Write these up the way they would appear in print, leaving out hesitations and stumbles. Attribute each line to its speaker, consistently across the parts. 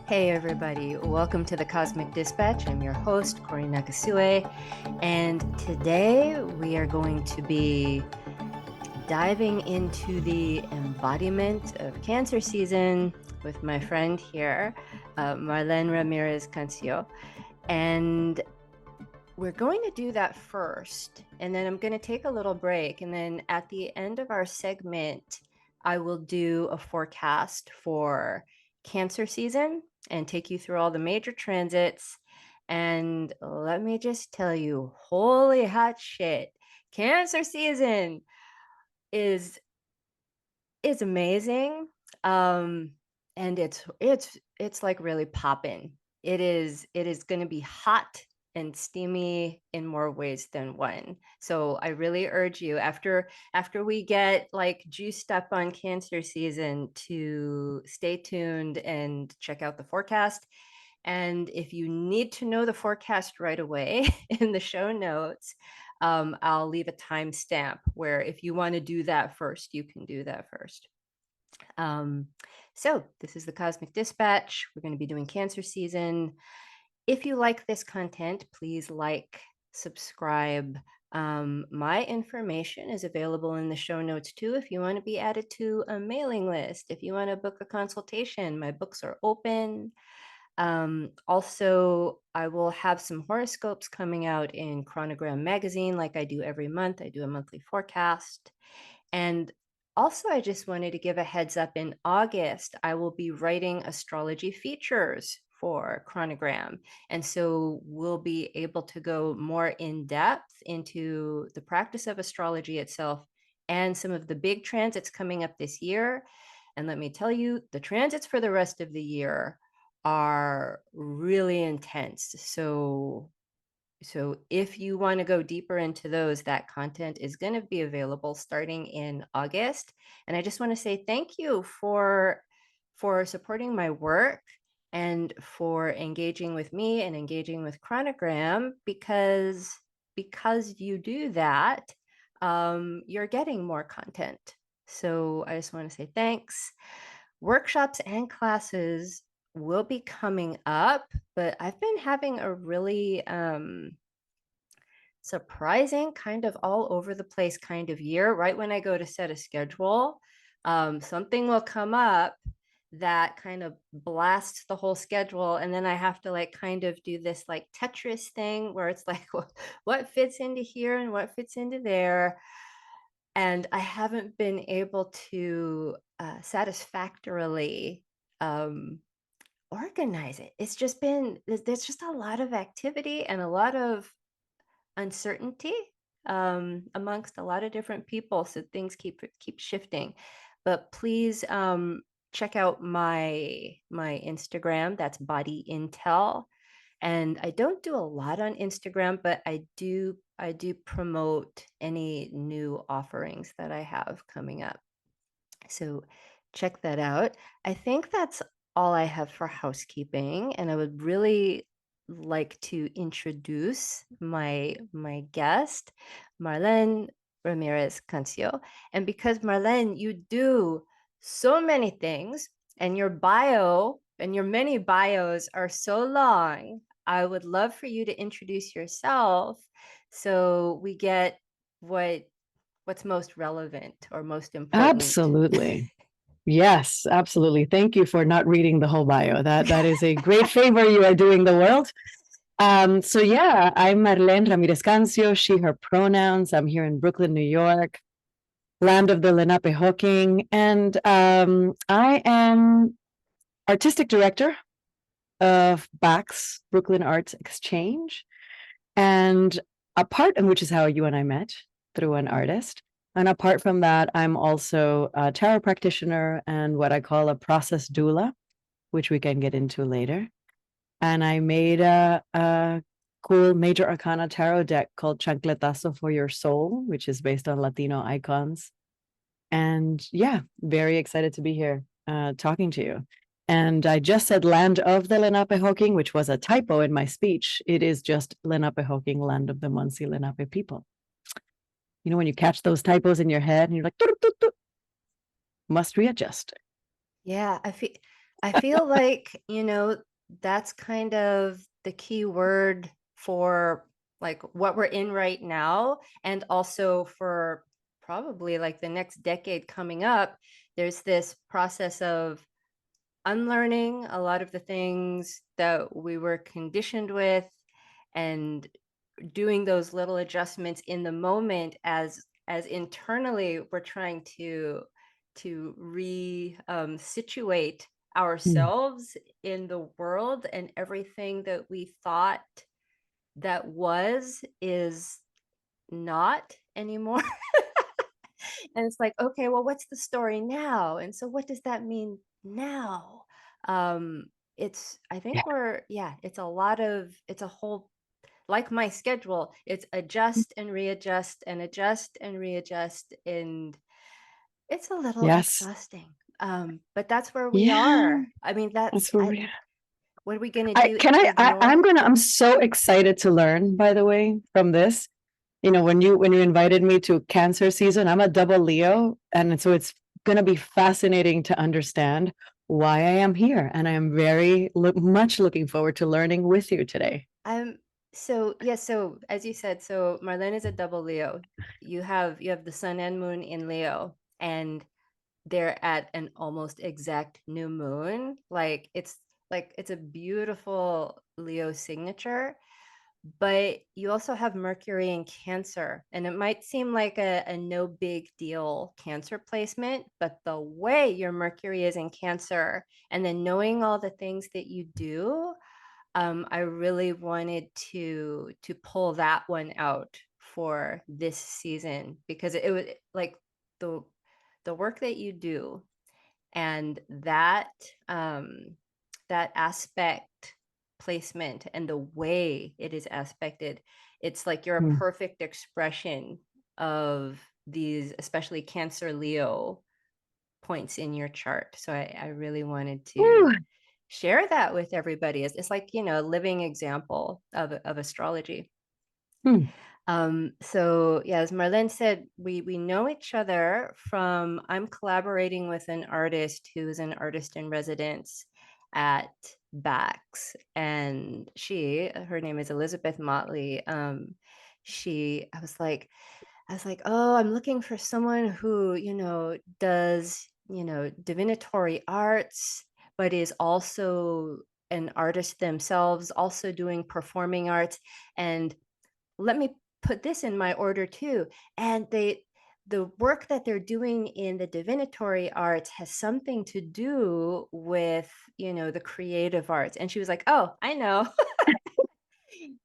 Speaker 1: Hey everybody, welcome to the Cosmic Dispatch. I'm your host, Cory, and today we are going to be diving into the embodiment of Cancer season with my friend here, Marléne Ramirez-Cancio. And we're going to do that first, and then I'm going to take a little break, and then at the end of our segment, I will do a forecast for Cancer season and take you through all the major transits. And let me just tell you, holy hot shit, Cancer season is amazing. And it's like really popping. It is going to be hot and steamy in more ways than one. So I really urge you, after we get like juiced up on Cancer season, to stay tuned and check out the forecast. And if you need to know the forecast right away, in the show notes, I'll leave a timestamp where if you want to do that first, you can do that first. So this is the Cosmic Dispatch. We're going to be doing Cancer season. If you like this content, please like, subscribe. My information is available in the show notes too. If you want to be added to a mailing list, if you want to book a consultation, my books are open. Also, I will have some horoscopes coming out in Chronogram magazine, like I do every month. I do a monthly forecast. And also, I just wanted to give a heads up, in August, I will be writing astrology features for Chronogram. And so we'll be able to go more in depth into the practice of astrology itself and some of the big transits coming up this year. And let me tell you, the transits for the rest of the year are really intense. So if you want to go deeper into those, that content is going to be available starting in August. And I just want to say thank you for supporting my work and for engaging with me and engaging with Chronogram, because you do that, you're getting more content. So I just want to say thanks. Workshops and classes will be coming up, but I've been having a really surprising, kind of all over the place kind of year. Right when I go to set a schedule, something will come up that kind of blasts the whole schedule, and then I have to like kind of do this like Tetris thing where it's like what fits into here and what fits into there. And I haven't been able to satisfactorily organize it. It's just been, there's just a lot of activity and a lot of uncertainty amongst a lot of different people. So things keep shifting. But please check out my Instagram. That's Body Intel. And I don't do a lot on Instagram, but I do promote any new offerings that I have coming up. So check that out. I think that's all I have for housekeeping, and I would really like to introduce my guest, Marléne Ramirez-Cancio. And because, Marléne, you do so many things, and your bio and your many bios are so long, I would love for you to introduce yourself so we get what's most relevant or most important.
Speaker 2: Absolutely. Yes, absolutely. Thank you for not reading the whole bio. That is a great favor you are doing the world. So yeah, I'm Marléne Ramirez-Cancio, she, her pronouns. I'm here in Brooklyn, New York, land of the Lenape-Hoking. And I am artistic director of BAX, Brooklyn Arts Exchange. And which is how you and I met, through an artist. And apart from that, I'm also a tarot practitioner and what I call a process doula, which we can get into later. And I made a cool major arcana tarot deck called Chancletazo for Your Soul, which is based on Latino icons. And yeah, very excited to be here talking to you. And I just said land of the Lenape-Hoking, which was a typo in my speech. It is just Lenape-Hoking, land of the Munsee Lenape people. You know, when you catch those typos in your head and you're like, must readjust.
Speaker 1: Yeah, I feel like, that's kind of the key word for like what we're in right now, and also for probably like the next decade coming up. There's this process of unlearning a lot of the things that we were conditioned with, and doing those little adjustments in the moment, as internally we're trying to situate
Speaker 2: Mm.
Speaker 1: ourselves in the world, and everything that we thought that was is not anymore. And it's like, okay, well, what's the story now? And so what does that mean now? um I think
Speaker 2: Yeah.
Speaker 1: yeah, it's a whole, like my schedule, it's adjust and readjust and adjust and readjust, and it's a little
Speaker 2: Yes.
Speaker 1: exhausting. But that's where we
Speaker 2: Yeah.
Speaker 1: are. I mean,
Speaker 2: That's where we
Speaker 1: what are we gonna
Speaker 2: I
Speaker 1: do?
Speaker 2: can I'm
Speaker 1: Ignore?
Speaker 2: gonna I'm so excited to learn, by the way, from this. When you invited me to Cancer season, I'm a double Leo, and so it's gonna be fascinating to understand why I am here, and I am very much looking forward to learning with you today.
Speaker 1: Um, so yeah, so as you said, so Marlene is a double Leo. You have the sun and moon in Leo, and they're at an almost exact new moon. Like it's a beautiful Leo signature, but you also have Mercury in Cancer, and it might seem like a no big deal Cancer placement, but the way your Mercury is in Cancer, and then knowing all the things that you do, I really wanted to pull that one out for this season, because it was like the the work that you do, and that aspect placement and the way it is aspected, it's like you're a
Speaker 2: Mm.
Speaker 1: perfect expression of these, especially Cancer Leo points in your chart. So I really wanted to
Speaker 2: Woo.
Speaker 1: share that with everybody. It's like, a living example of astrology.
Speaker 2: Mm.
Speaker 1: So yeah, as Marlene said, we know each other from, I'm collaborating with an artist who's an artist in residence at Bax, and her name is Elizabeth Motley. I was like, oh, I'm looking for someone who, does, divinatory arts, but is also an artist themselves, also doing performing arts. And let me put this in my order too. And the work that they're doing in the divinatory arts has something to do with, the creative arts. And she was like, oh, I know.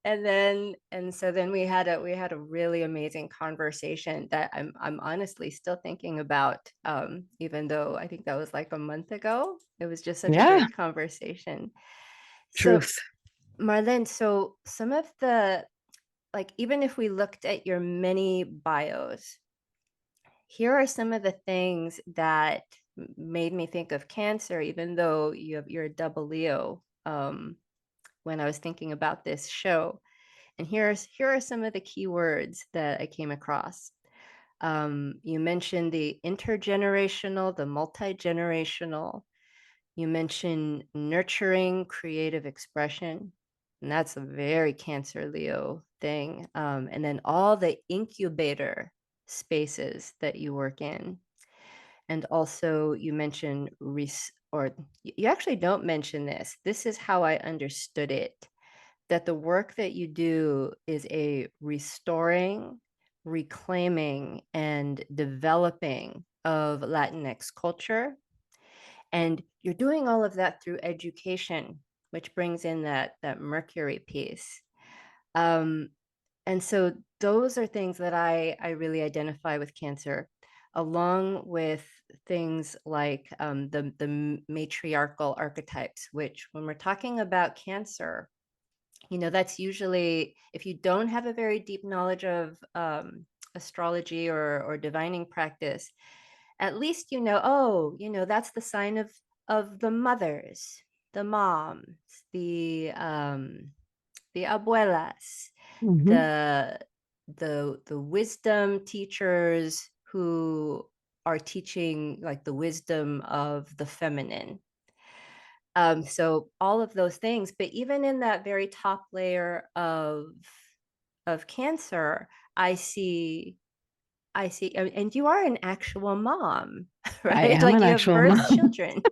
Speaker 1: And so then we had a really amazing conversation that I'm honestly still thinking about, even though I think that was like a month ago. It was just such a
Speaker 2: Yeah.
Speaker 1: great conversation. So
Speaker 2: Truth.
Speaker 1: Marlene, so some of the, like, even if we looked at your many bios, here are some of the things that made me think of Cancer, even though you're a double Leo, when I was thinking about this show. And here are some of the key words that I came across. You mentioned the intergenerational, the multi-generational. You mentioned nurturing creative expression, and that's a very Cancer Leo thing. And then all the incubator spaces that you work in. And also you mentioned or you actually don't mention this. This is how I understood it, that the work that you do is a restoring, reclaiming, and developing of Latinx culture. And you're doing all of that through education, which brings in that Mercury piece. Um, and so those are things that I really identify with Cancer, along with things like the matriarchal archetypes, which when we're talking about Cancer, that's usually, if you don't have a very deep knowledge of astrology or divining practice, at least oh, that's the sign of the mothers, the moms, the abuelas,
Speaker 2: Mhm.
Speaker 1: the the wisdom teachers who are teaching like the wisdom of the feminine. So all of those things, but even in that very top layer of Cancer, I see and you are an actual mom,
Speaker 2: I
Speaker 1: right?
Speaker 2: am
Speaker 1: Like
Speaker 2: an
Speaker 1: you have
Speaker 2: actual
Speaker 1: birth
Speaker 2: mom.
Speaker 1: children.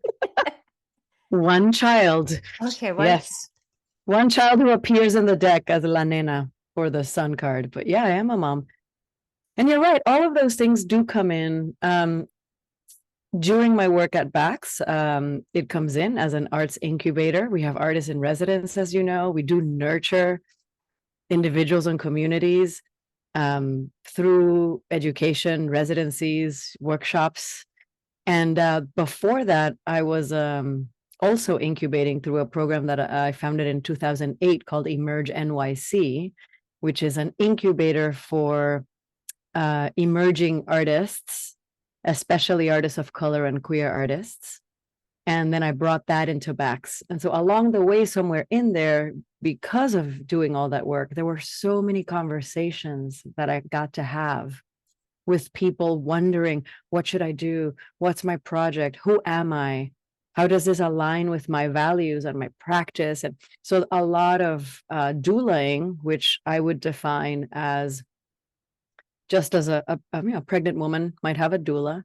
Speaker 2: One child.
Speaker 1: Okay,
Speaker 2: Yes. One child who appears in the deck as La Nena for the sun card. But yeah, I am a mom. And you're right. All of those things do come in. During my work at Bax, it comes in as an arts incubator. We have artists in residence, as you know. We do nurture individuals and communities through education, residencies, workshops. And before that, I was also incubating through a program that I founded in 2008 called Emerge NYC, which is an incubator for emerging artists, especially artists of color and queer artists. And then I brought that into Bax. And so along the way, somewhere in there, because of doing all that work, there were so many conversations that I got to have with people wondering, what should I do? What's my project? Who am I? How does this align with my values and my practice? And so a lot of doulaing, which I would define as just as a pregnant woman might have a doula,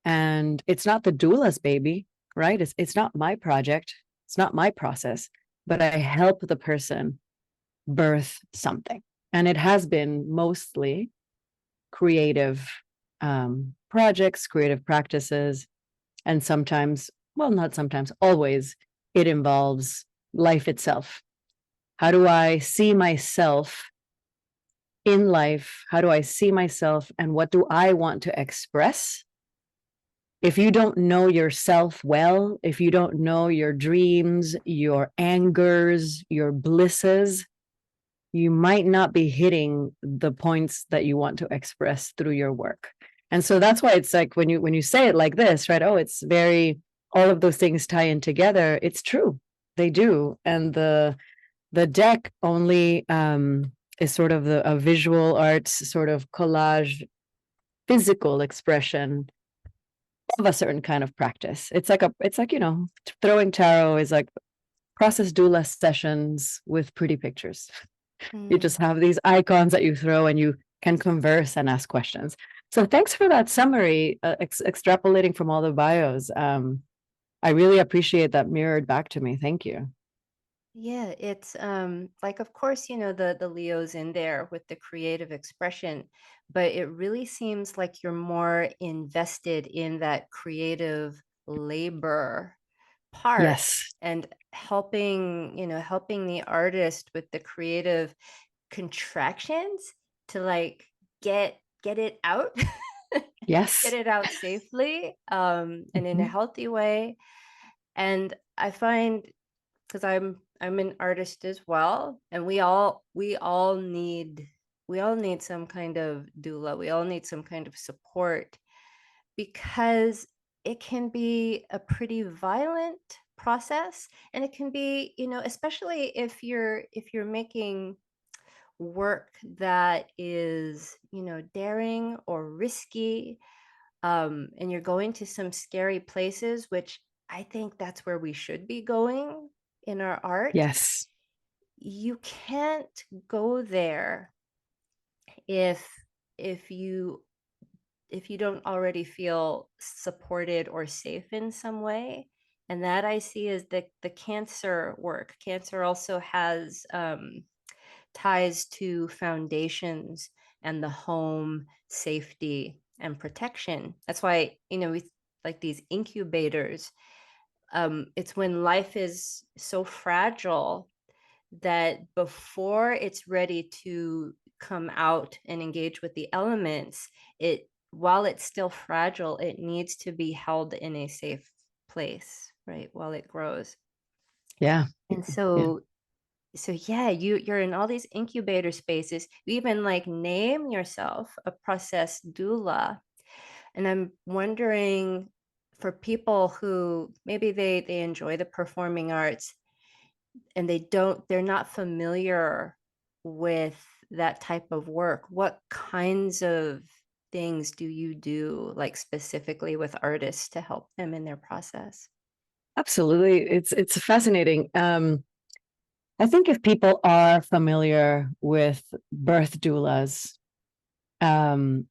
Speaker 2: and it's not the doula's baby, right? It's not my project, it's not my process, but I help the person birth something, and it has been mostly creative projects, creative practices, and sometimes, well, not sometimes, always, it involves life itself. How do I see myself in life? How do I see myself, and what do I want to express? If you don't know yourself well, if you don't know your dreams, your angers, your blisses, you might not be hitting the points that you want to express through your work. And so that's why it's like when you say it like this, right? Oh, it's very, all of those things tie in together. It's true. They do. And the deck only is sort of a visual arts sort of collage physical expression of a certain kind of practice. It's like, throwing tarot is like process doula sessions with pretty pictures. You
Speaker 1: Mm.
Speaker 2: just have these icons that you throw and you can converse and ask questions. So thanks for that summary, extrapolating from all the bios. I really appreciate that mirrored back to me. Thank you.
Speaker 1: Yeah, it's like of course, the Leo's in there with the creative expression, but it really seems like you're more invested in that creative labor part
Speaker 2: Yes.
Speaker 1: and helping the artist with the creative contractions to like get it out, get
Speaker 2: Yes.
Speaker 1: it out safely, and in a
Speaker 2: Mhm.
Speaker 1: healthy way. And I find, because I'm an artist as well, and we all need some kind of doula. We all need some kind of support because it can be a pretty violent process, and it can be, especially if you're making work that is, daring or risky, and you're going to some scary places, which I think that's where we should be going in our art.
Speaker 2: Yes.
Speaker 1: You can't go there if if you if you don't already feel supported or safe in some way. And that I see as the Cancer work. Cancer also has ties to foundations and the home, safety, and protection. That's why, we like these incubators. It's when life is so fragile that before it's ready to come out and engage with the elements, it while it's still fragile, it needs to be held in a safe place, right, while it grows.
Speaker 2: Yeah.
Speaker 1: And
Speaker 2: Yeah.
Speaker 1: so yeah, you're in all these incubator spaces. You even like name yourself a process doula. And I'm wondering, for people who maybe they enjoy the performing arts and they're not familiar with that type of work, what kinds of things do you do, like specifically with artists, to help them in their process?
Speaker 2: Absolutely. It's fascinating. I think if people are familiar with birth doulas, um,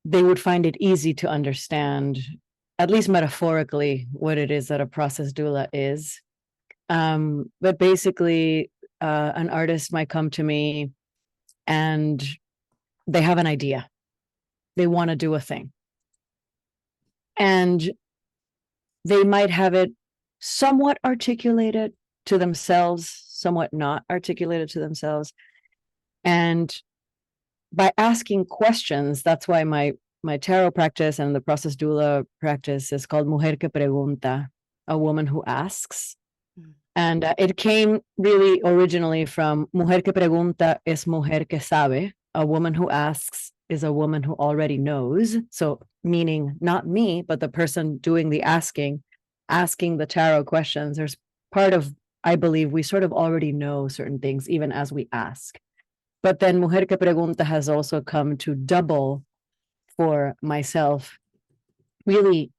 Speaker 2: they would find it easy to understand, at least metaphorically, what it is that a process doula is. But basically, an artist might come to me and they have an idea. They want to do a thing. And they might have it somewhat articulated to themselves, somewhat not articulated to themselves. And by asking questions, that's why my tarot practice and the process doula practice is called Mujer que Pregunta, a woman who asks.
Speaker 1: Mm.
Speaker 2: And it came really originally from Mujer que Pregunta es mujer que sabe. A woman who asks is a woman who already knows. So, meaning not me, but the person doing the asking the tarot questions. There's part of, I believe, we sort of already know certain things, even as we ask. But then Mujer que Pregunta has also come to double for myself, really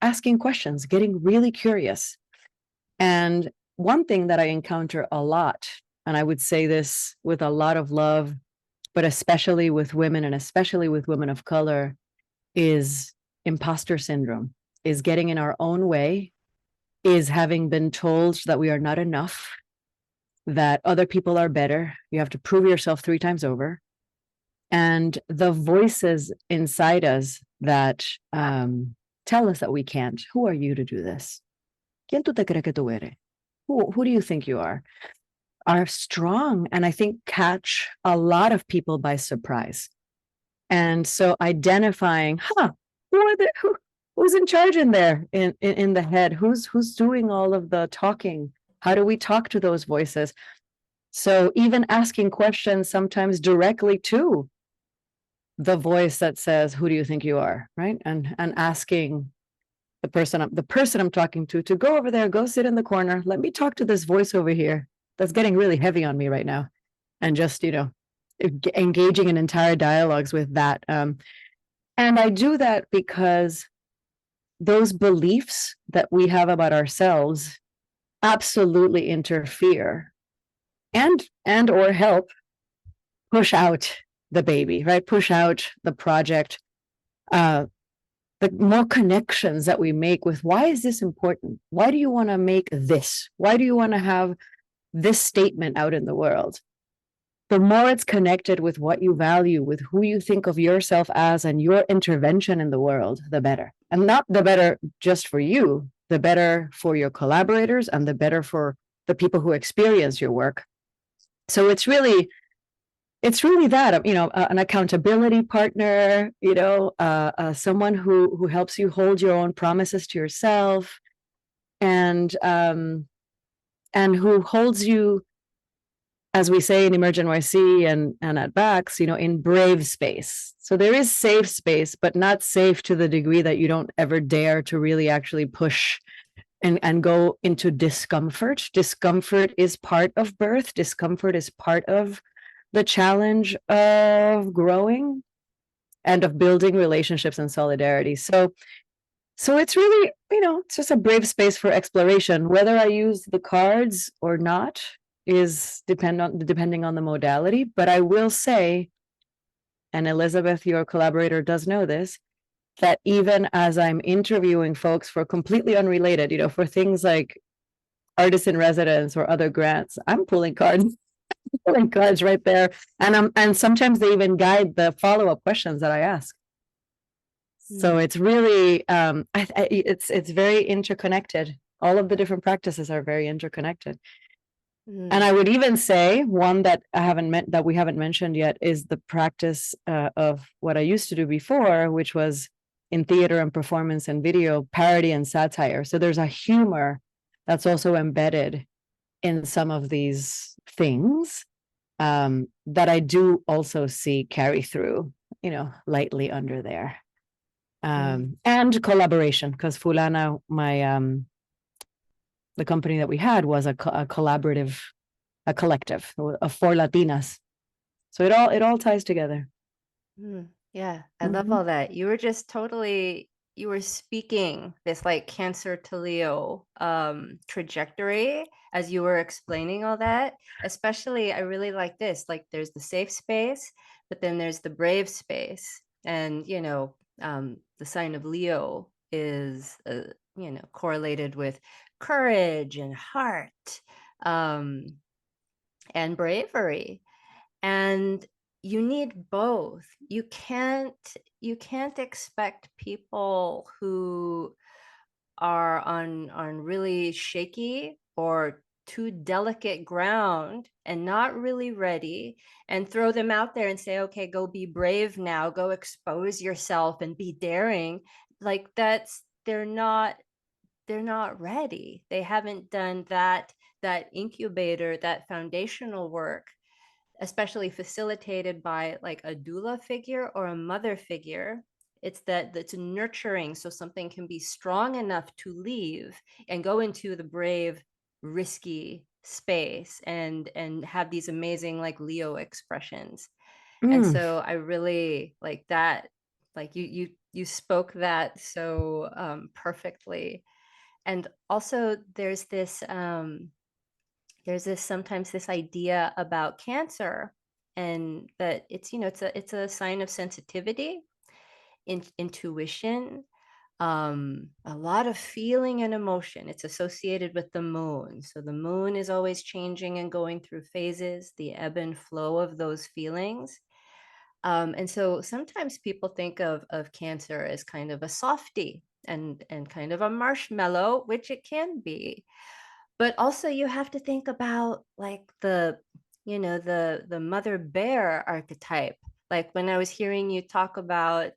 Speaker 2: asking questions, getting really curious. And one thing that I encounter a lot, and I would say this with a lot of love, but especially with women and especially with women of color, is imposter syndrome, is getting in our own way, is having been told that we are not enough, that other people are better. You have to prove yourself 3 times over. And the voices inside us that tell us that we can't. Who are you to do this? ¿Quién tú te crees que tú eres? Who do you think you are strong, and I think catch a lot of people by surprise. And so identifying, who's in charge in there in the head? Who's doing all of the talking? How do we talk to those voices? So even asking questions sometimes directly to the voice that says, who do you think you are? Right. And asking the person I'm talking to go over there, go sit in the corner. Let me talk to this voice over here that's getting really heavy on me right now. And just, engaging in entire dialogues with that. And I do that because those beliefs that we have about ourselves absolutely interfere and or help push out the baby, right? Push out the project. The more connections that we make with, why is this important? Why do you want to make this? Why do you want to have this statement out in the world? The more it's connected with what you value, with who you think of yourself as and your intervention in the world, the better. And not the better just for you, the better for your collaborators and the better for the people who experience your work. So it's really that, an accountability partner, someone who helps you hold your own promises to yourself, and who holds you, as we say in Emerge NYC and at Bax, in brave space. So there is safe space, but not safe to the degree that you don't ever dare to really actually push and go into discomfort. Discomfort is part of birth. Discomfort is part of the challenge of growing and of building relationships and solidarity. So it's really, it's just a brave space for exploration. Whether I use the cards or not is depending on the modality. But I will say, and Elizabeth, your collaborator, does know this, that even as I'm interviewing folks for completely unrelated, for things like artist in residence or other grants, I'm pulling cards. Pulling cards right there, and sometimes they even guide the follow-up questions that I ask. So it's really it's very interconnected. All of the different practices are very interconnected. And I would even say one that we haven't mentioned yet is the practice of what I used to do before, which was in theater and performance and video, parody and satire. So there's a humor that's also embedded in some of these things that I do also see carry through, lightly under there. And collaboration, because Fulana, the company that we had was a collaborative, a collective of 4 Latinas. So it all ties together.
Speaker 1: Yeah, I love all that. You were just totally you were speaking this like Cancer to Leo trajectory as you were explaining all that. Especially, I really like this. Like, there's the safe space, but then there's the brave space. And, the sign of Leo is, correlated with courage and heart, um, and bravery. And you need both. You can't expect people who are on really shaky or too delicate ground and not really ready, and throw them out there and say, okay, go be brave now, go expose yourself and be daring. Like, they're not ready. They haven't done that incubator, that foundational work, especially facilitated by like a doula figure or a mother figure. It's that's nurturing, so something can be strong enough to leave and go into the brave, risky space and have these amazing like Leo expressions. And
Speaker 2: Mm.
Speaker 1: so I really like that. Like, you spoke that so perfectly. And also there's this sometimes this idea about Cancer, and that it's a sign of sensitivity, intuition, a lot of feeling and emotion. It's associated with the moon, so the moon is always changing and going through phases, the ebb and flow of those feelings. And so sometimes people think of Cancer as kind of a softie and kind of a marshmallow, which it can be. But also you have to think about like the mother bear archetype. Like, when I was hearing you talk about,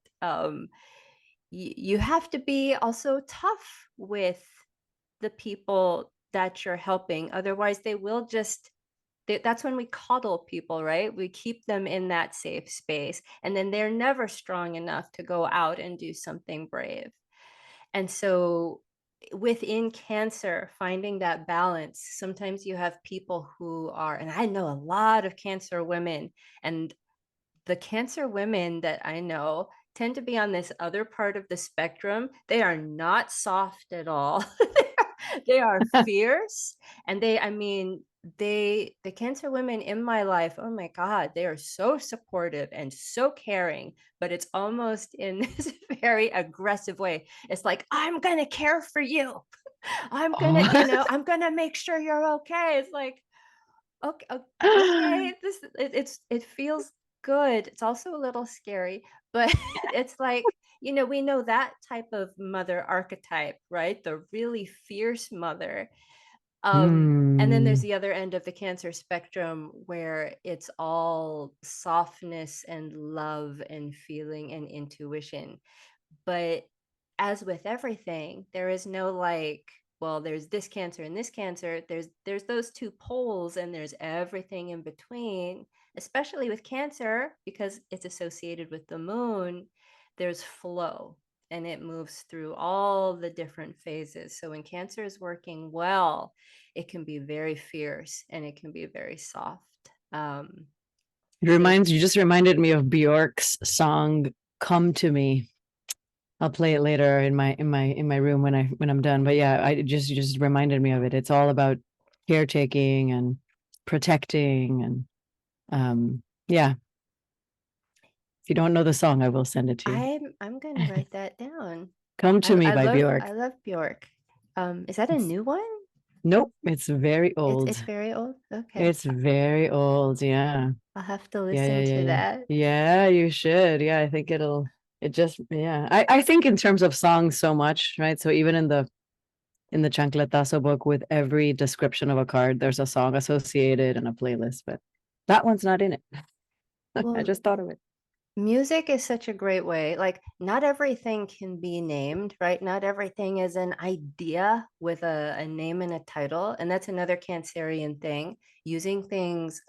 Speaker 1: you have to be also tough with the people that you're helping, otherwise they will just that's when we coddle people, right? We keep them in that safe space, and then they're never strong enough to go out and do something brave. And so within Cancer, finding that balance, sometimes you have people who are, and I know a lot of Cancer women, and the Cancer women that I know tend to be on this other part of the spectrum. They are not soft at all. They are fierce. And I mean, the Cancer women in my life, oh my God, they are so supportive and so caring, but it's almost in this very aggressive way. It's like, I'm going to care for you.
Speaker 2: Oh.
Speaker 1: I'm going to make sure you're okay. It's like, okay, okay, it feels good. It's also a little scary, but it's like, we know that type of mother archetype, right? The really fierce mother. And then there's
Speaker 2: Mm.
Speaker 1: the other end of the Cancer spectrum where it's all softness and love and feeling and intuition. But as with everything, there is no like, well, there's this Cancer and this Cancer. There's those two poles, and there's everything in between. Especially with Cancer, because it's associated with the moon, there's flow, and it moves through all the different phases. So when Cancer is working well, it can be very fierce and it can be very soft. Um, so
Speaker 2: You just reminded me of Bjork's song "Come to Me." I'll play it later in my room when I'm done. But yeah, I just you just reminded me of it. It's all about caretaking and protecting and yeah. If you don't know the song, I will send it to you.
Speaker 1: I'm gonna write that down.
Speaker 2: Come
Speaker 1: I
Speaker 2: to Me
Speaker 1: I
Speaker 2: by
Speaker 1: love
Speaker 2: Bjork.
Speaker 1: I love Bjork. Is that a
Speaker 2: It's
Speaker 1: new one?
Speaker 2: nope, it's very
Speaker 1: It's
Speaker 2: old.
Speaker 1: very old. Okay,
Speaker 2: It's very old. Yeah.
Speaker 1: I'll have to
Speaker 2: Yeah, yeah,
Speaker 1: listen
Speaker 2: yeah,
Speaker 1: to
Speaker 2: yeah.
Speaker 1: that.
Speaker 2: Yeah, you should. Yeah, I think it just yeah. I think in terms of songs so much, right? So even in the Chancletazo book with every description of a card, there's a song associated and a playlist, but that one's not in it. I
Speaker 1: Well,
Speaker 2: just thought of it.
Speaker 1: music is such a great way. Like, not everything can be named, right? Not everything is an idea with a name and a title. And that's another Cancerian thing, using things,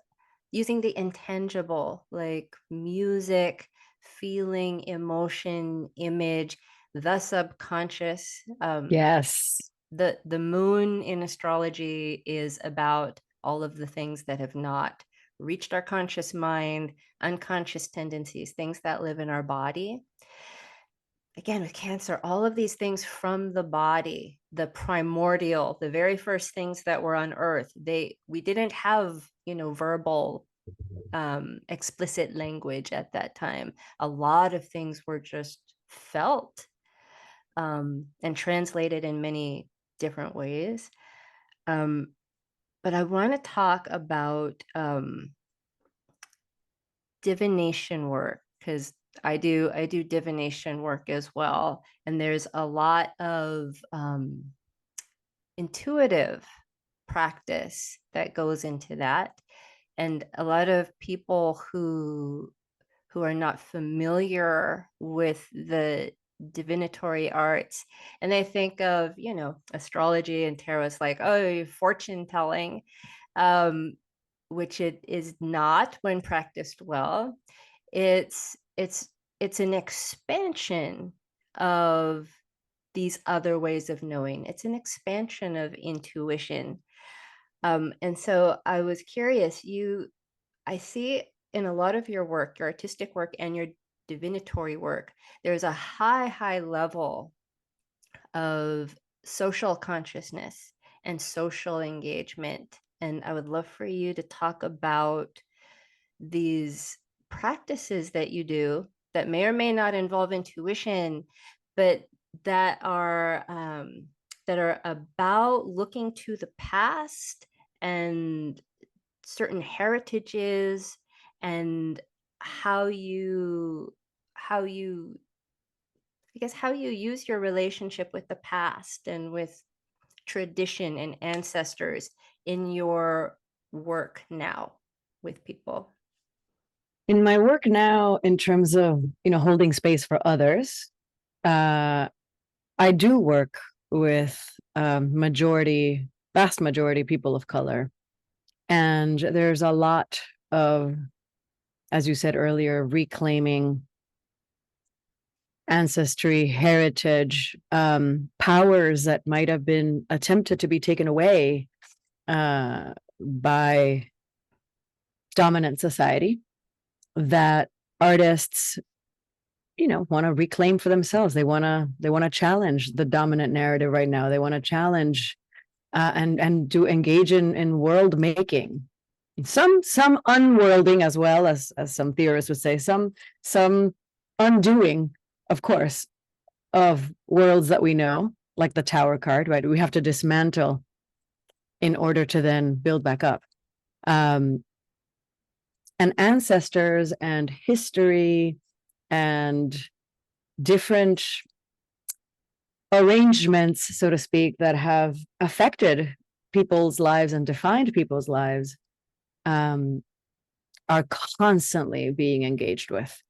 Speaker 1: using the intangible, like music, feeling, emotion, image, the subconscious.
Speaker 2: Yes.
Speaker 1: The moon in astrology is about all of the things that have not reached our conscious mind, unconscious tendencies, things that live in our body. again, with Cancer, all of these things from the body, the primordial, the very first things that were on Earth, we didn't have, verbal explicit language at that time. A lot of things were just felt and translated in many different ways. But I want to talk about divination work, because I do divination work as well, and there's a lot of intuitive practice that goes into that, and a lot of people who are not familiar with the divinatory arts, and they think of, astrology and tarot as like, oh, fortune telling, um, which it is not when practiced well. It's an expansion of these other ways of knowing. It's an expansion of intuition. And so I was curious, I see in a lot of your work, your artistic work and your divinatory work, there's a high level of social consciousness and social engagement. And I would love for you to talk about these practices that you do that may or may not involve intuition, but that are about looking to the past and certain heritages, and how you I guess how you use your relationship with the past and with tradition and ancestors in your work now with people.
Speaker 2: In my work now, in terms of, holding space for others, I do work with vast majority people of color. And there's a lot of, as you said earlier, reclaiming ancestry, heritage, powers that might have been attempted to be taken away by dominant society, that artists, want to reclaim for themselves. They want to challenge the dominant narrative right now. They want to challenge and to engage in world making, some unworlding, as well as some theorists would say, some undoing, of course, of worlds that we know, like the Tower card, right? We have to dismantle in order to then build back up. And ancestors and history and different arrangements, so to speak, that have affected people's lives and defined people's lives, are constantly being engaged with.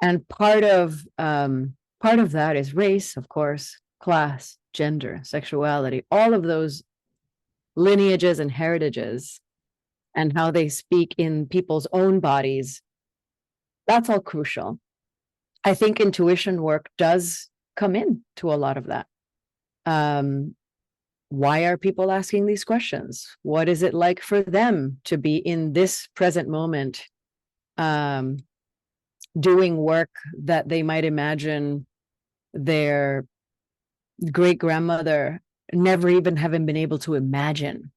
Speaker 2: And part of that is race, of course, class, gender, sexuality, all of those lineages and heritages, and how they speak in people's own bodies. That's all crucial. I think intuition work does come in to a lot of that. Why are people asking these questions? What is it like for them to be in this present moment, doing work that they might imagine their great grandmother never even having been able to imagine?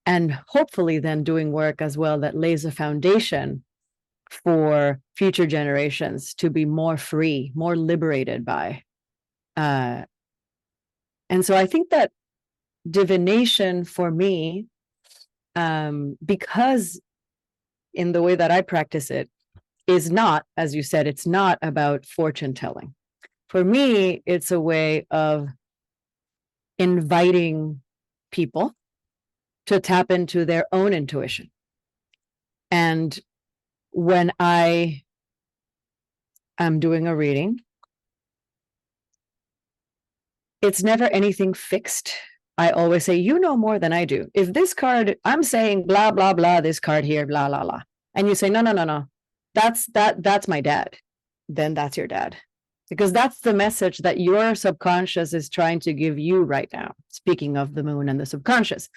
Speaker 2: And hopefully then doing work as well that lays a foundation for future generations to be more free, more liberated by. And so I think that divination for me, because in the way that I practice it, is not, as you said, it's not about fortune telling. For me, it's a way of inviting people to tap into their own intuition. And when I am doing a reading, it's never anything fixed. I always say, you know more than I do. If this card, I'm saying blah, blah, blah, this card here, blah, blah, blah. And you say, no. That's my dad. Then that's your dad. Because that's the message that your subconscious is trying to give you right now. Speaking of the moon and the subconscious,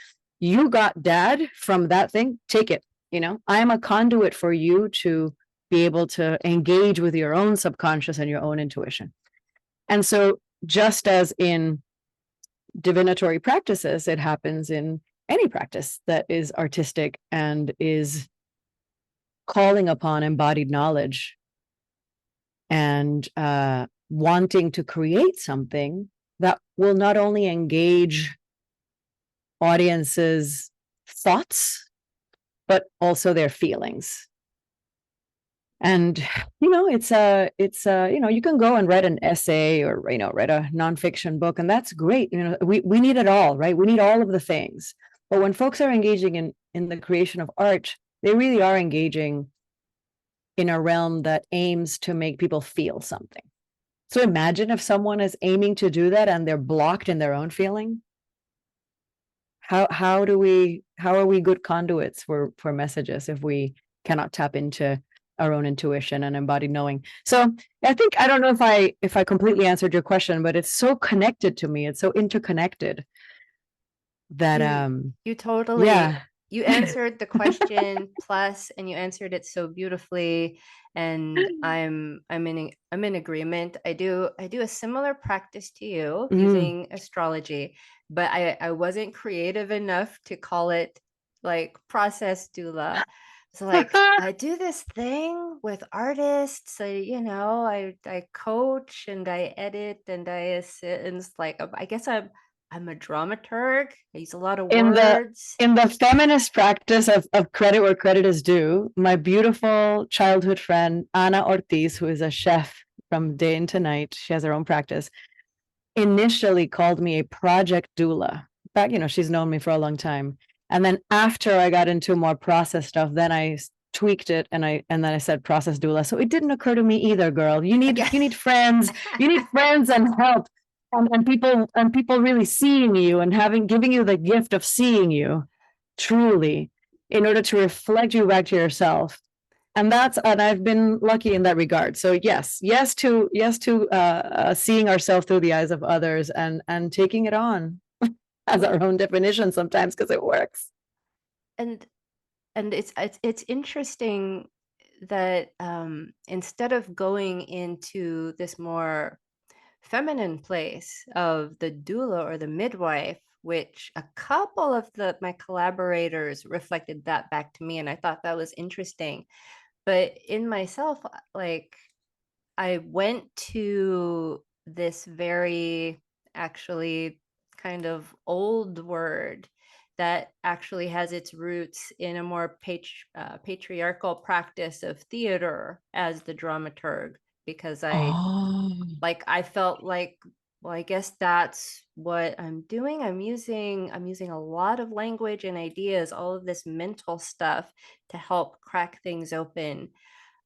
Speaker 2: you got dad from that thing, take it. I am a conduit for you to be able to engage with your own subconscious and your own intuition. And so just as in divinatory practices, it happens in any practice that is artistic and is calling upon embodied knowledge and wanting to create something that will not only engage audiences' thoughts, but also their feelings. And it's you can go and write an essay or write a nonfiction book, and that's great. We need it all, right? We need all of the things. But when folks are engaging in the creation of art, they really are engaging in a realm that aims to make people feel something. So imagine if someone is aiming to do that and they're blocked in their own feeling. How are we good conduits for messages if we cannot tap into our own intuition and embodied knowing? So I don't know if I completely answered your question, but it's so connected to me. It's so interconnected that
Speaker 1: You totally,
Speaker 2: yeah.
Speaker 1: you answered the question plus, and you answered it so beautifully. And I'm in agreement. I do a similar practice to you
Speaker 2: Mm.
Speaker 1: using astrology, but I wasn't creative enough to call it like process doula. So like I do this thing with artists. I coach and I edit and I assist, and it's like I guess I'm a dramaturg. I use a lot of
Speaker 2: in the
Speaker 1: words.
Speaker 2: in the feminist practice of credit where credit is due, my beautiful childhood friend Ana Ortiz, who is a chef from day into night, she has her own practice, initially called me a project doula. But she's known me for a long time. And then after I got into more process stuff, then I tweaked it and then I said process doula. So it didn't occur to me either, girl. You need
Speaker 1: Okay.
Speaker 2: friends. You need friends and help. And people really seeing you and giving you the gift of seeing you truly in order to reflect you back to yourself. And I've been lucky in that regard. So yes to seeing ourselves through the eyes of others and taking it on as our own definition sometimes because it works.
Speaker 1: and and it's interesting that instead of going into this more feminine place of the doula or the midwife, which a couple of my collaborators reflected that back to me, and I thought that was interesting. But in myself, like I went to this very actually kind of old word that actually has its roots in a more patriarchal practice of theater as the dramaturg, because
Speaker 2: Oh,
Speaker 1: I felt like, well, I guess that's what I'm doing. I'm using a lot of language and ideas, all of this mental stuff to help crack things open.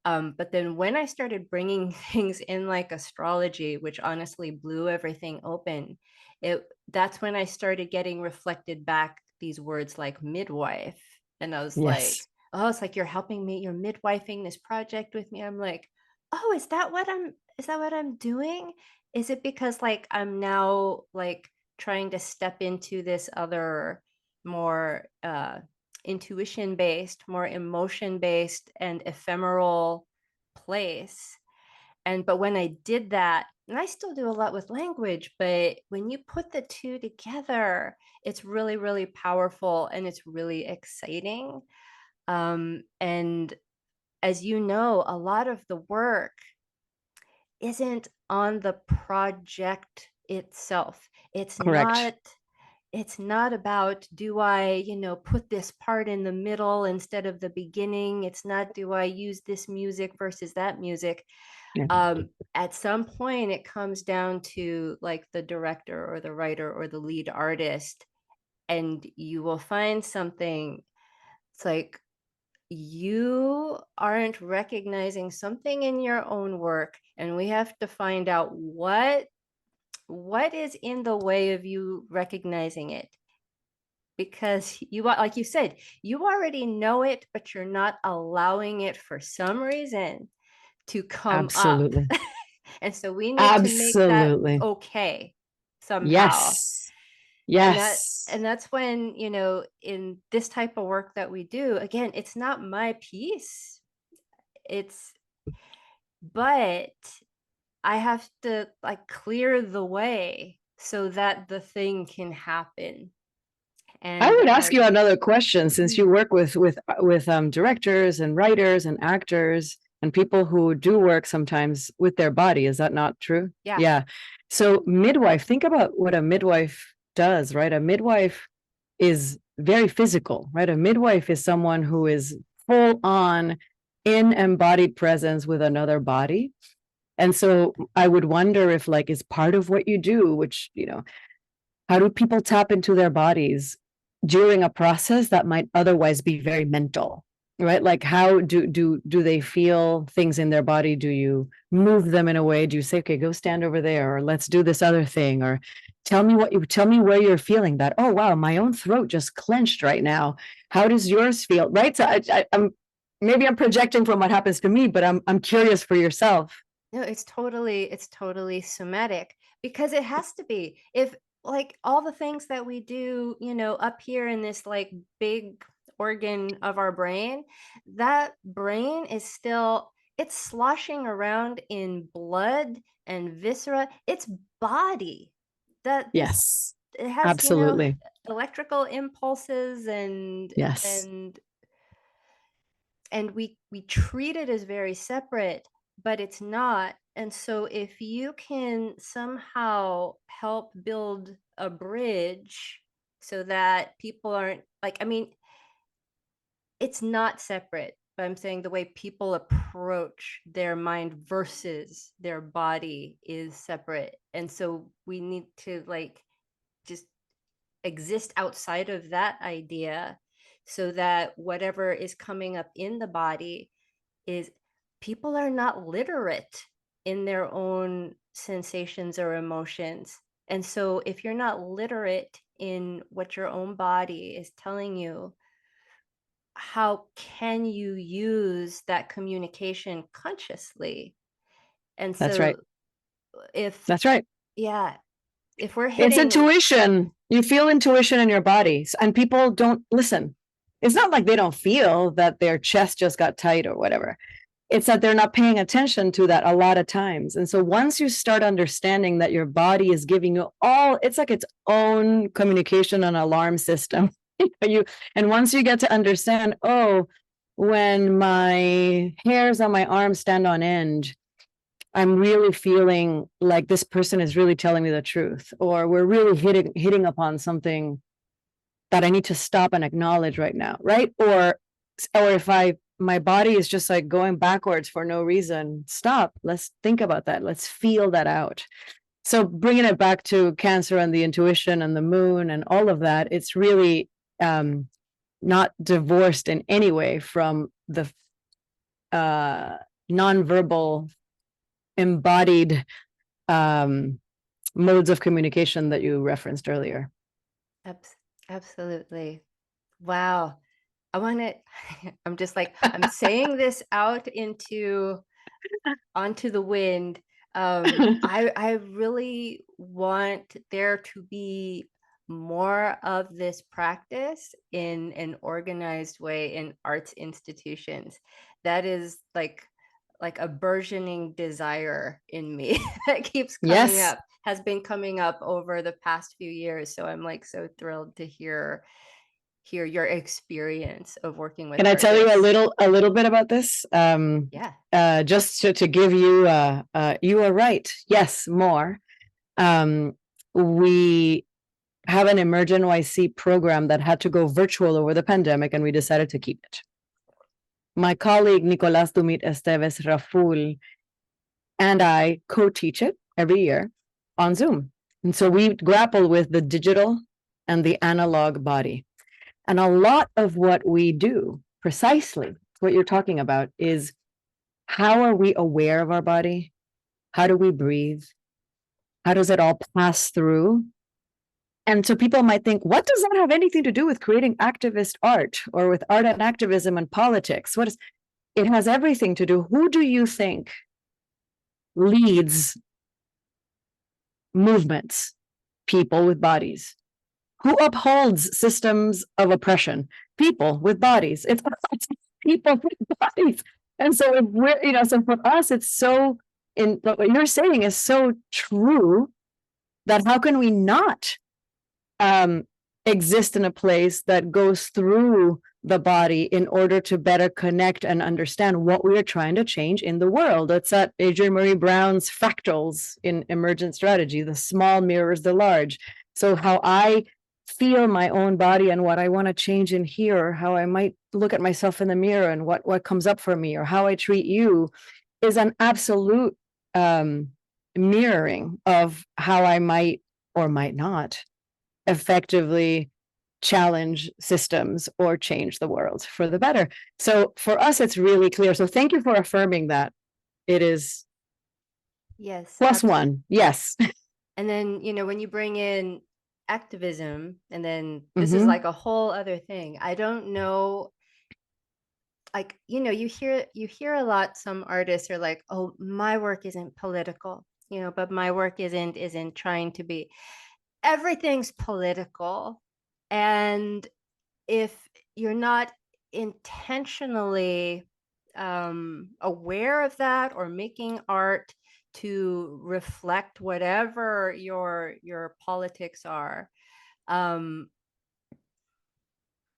Speaker 1: But then when I started bringing things in like astrology, which honestly blew everything open, that's when I started getting reflected back these words like midwife. And I was like,
Speaker 2: yes.
Speaker 1: oh, it's like you're helping me, you're midwifing this project with me. I'm like, oh, is that what I'm doing? Is it because like I'm now like trying to step into this other more intuition based, more emotion based, and ephemeral place? But when I did that, and I still do a lot with language, but when you put the two together, it's really, really powerful and it's really exciting. And as you know, a lot of the work isn't on the project itself. It's
Speaker 2: Correct.
Speaker 1: not it's not about, do I, put this part in the middle instead of the beginning. It's not, do I use this music versus that music.
Speaker 2: Yeah.
Speaker 1: At some point it comes down to like the director or the writer or the lead artist, and you will find something. It's like you aren't recognizing something in your own work, and we have to find out what is in the way of you recognizing it, because like you said, you already know it, but you're not allowing it for some reason to come up.
Speaker 2: Absolutely.
Speaker 1: And so we need to make that
Speaker 2: Absolutely.
Speaker 1: okay somehow.
Speaker 2: Yes.
Speaker 1: and that
Speaker 2: Yes.
Speaker 1: and that's when, in this type of work that we do, again, it's not my piece. It's but I have to like clear the way so that the thing can happen.
Speaker 2: I
Speaker 1: And
Speaker 2: would ask you another question, since you
Speaker 1: mhm,
Speaker 2: work with directors and writers and actors and people who do work sometimes with their body. Is that not true?
Speaker 1: yeah,
Speaker 2: Yeah. So midwife, think about what a midwife does, right? A midwife is very physical, right? A midwife is someone who is full on in embodied presence with another body. And so I would wonder if, like, is part of what you do, which, how do people tap into their bodies during a process that might otherwise be very mental, right? Like, how do they feel things in their body? Do you move them in a way? Do you say, okay, go stand over there, or let's do this other thing, or tell me where you're feeling that? Oh wow, my own throat just clenched right now. How does yours feel? Right? So I'm maybe I'm projecting from what happens to me, but I'm curious for yourself.
Speaker 1: no, it's totally somatic because it has to be. If like all the things that we do, up here in this like big organ of our brain, that brain is still it's sloshing around in blood and viscera. It's body. That this
Speaker 2: Yes,
Speaker 1: it has,
Speaker 2: absolutely.
Speaker 1: electrical impulses and
Speaker 2: Yes,
Speaker 1: and and we treat it as very separate, but it's not. And so if you can somehow help build a bridge so that people aren't like, I mean, it's not separate, but I'm saying the way people approach their mind versus their body is separate. And so we need to like just exist outside of that idea so that whatever is coming up in the body is people are not literate in their own sensations or emotions. And so if you're not literate in what your own body is telling you, how can you use that communication consciously? And
Speaker 2: that's
Speaker 1: so
Speaker 2: right.
Speaker 1: if
Speaker 2: That's right.
Speaker 1: yeah, if we're
Speaker 2: It's
Speaker 1: hitting
Speaker 2: intuition. You feel intuition in your bodies, and people don't listen. It's not like they don't feel that their chest just got tight or whatever. It's that they're not paying attention to that a lot of times. And so once you start understanding that your body is giving you all, it's like its own communication and alarm system. you and once you get to understand, oh, when my hairs on my arm stand on end, I'm really feeling like this person is really telling me the truth, or we're really hitting upon something that I need to stop and acknowledge right now, right? Or if my body is just like going backwards for no reason, stop. Let's think about that. Let's feel that out. So bringing it back to Cancer and the intuition and the moon and all of that, it's really not divorced in any way from the uh, nonverbal embodied um, modes of communication that you referenced earlier.
Speaker 1: absolutely. Wow. I want to I'm just like I'm saying this out into onto the wind. I really want there to be more of this practice in an organized way in arts institutions. That is like a burgeoning desire in me that keeps coming
Speaker 2: Yes.
Speaker 1: up, has been coming up over the past few years. So I'm like so thrilled to hear your experience of working with
Speaker 2: Can I tell you
Speaker 1: artists.
Speaker 2: a little bit about this?
Speaker 1: Yeah.
Speaker 2: Just to give you, you are right. Yes, more. Um, we have an Emergent YC program that had to go virtual over the pandemic, and we decided to keep it. My colleague Nicolas Dumit Esteves Raful and I co-teach it every year on Zoom. And so we grapple with the digital and the analog body. And a lot of what we do, precisely what you're talking about, is how are we aware of our body? How do we breathe? How does it all pass through? And so people might think, what does that have anything to do with creating activist art or with art and activism and politics? What is it? Has everything to do. Who do you think leads movements? People with bodies. Who upholds systems of oppression? People with bodies. It's people with bodies. And so if we're, so for us, it's so in what you're saying is so true, that how can we not exist in a place that goes through the body in order to better connect and understand what we are trying to change in the world. It's that Adrienne Marie Brown's fractals in emergent strategy, the small mirrors the large. So how I feel my own body and what I want to change in here, or how I might look at myself in the mirror and what comes up for me, or how I treat you, is an absolute mirroring of how I might or might not effectively challenge systems or change the world for the better. So for us, it's really clear. So thank you for affirming that. It is
Speaker 1: Yes,
Speaker 2: plus
Speaker 1: absolutely.
Speaker 2: one. Yes.
Speaker 1: And then, when you bring in activism, and then this is
Speaker 2: Mm-hmm.
Speaker 1: like a whole other thing. I don't know, like, you hear a lot, some artists are like, "Oh, my work isn't political." But my work isn't trying to be. Everything's political. And if you're not intentionally aware of that, or making art to reflect whatever your politics are, um,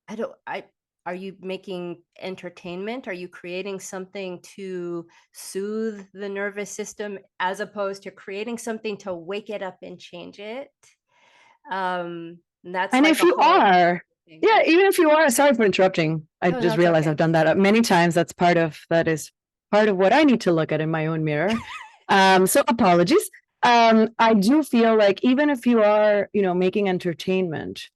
Speaker 1: I don't I are you making entertainment? Are you creating something to soothe the nervous system, as opposed to creating something to wake it up and change it? And that's
Speaker 2: And
Speaker 1: like
Speaker 2: if
Speaker 1: a
Speaker 2: you
Speaker 1: whole
Speaker 2: are,
Speaker 1: thing.
Speaker 2: yeah, even if you are, sorry for interrupting. I
Speaker 1: Oh, no,
Speaker 2: just
Speaker 1: it's
Speaker 2: realized I've
Speaker 1: okay.
Speaker 2: done that many times. That is part of what I need to look at in my own mirror. So apologies. I do feel like even if you are, making entertainment,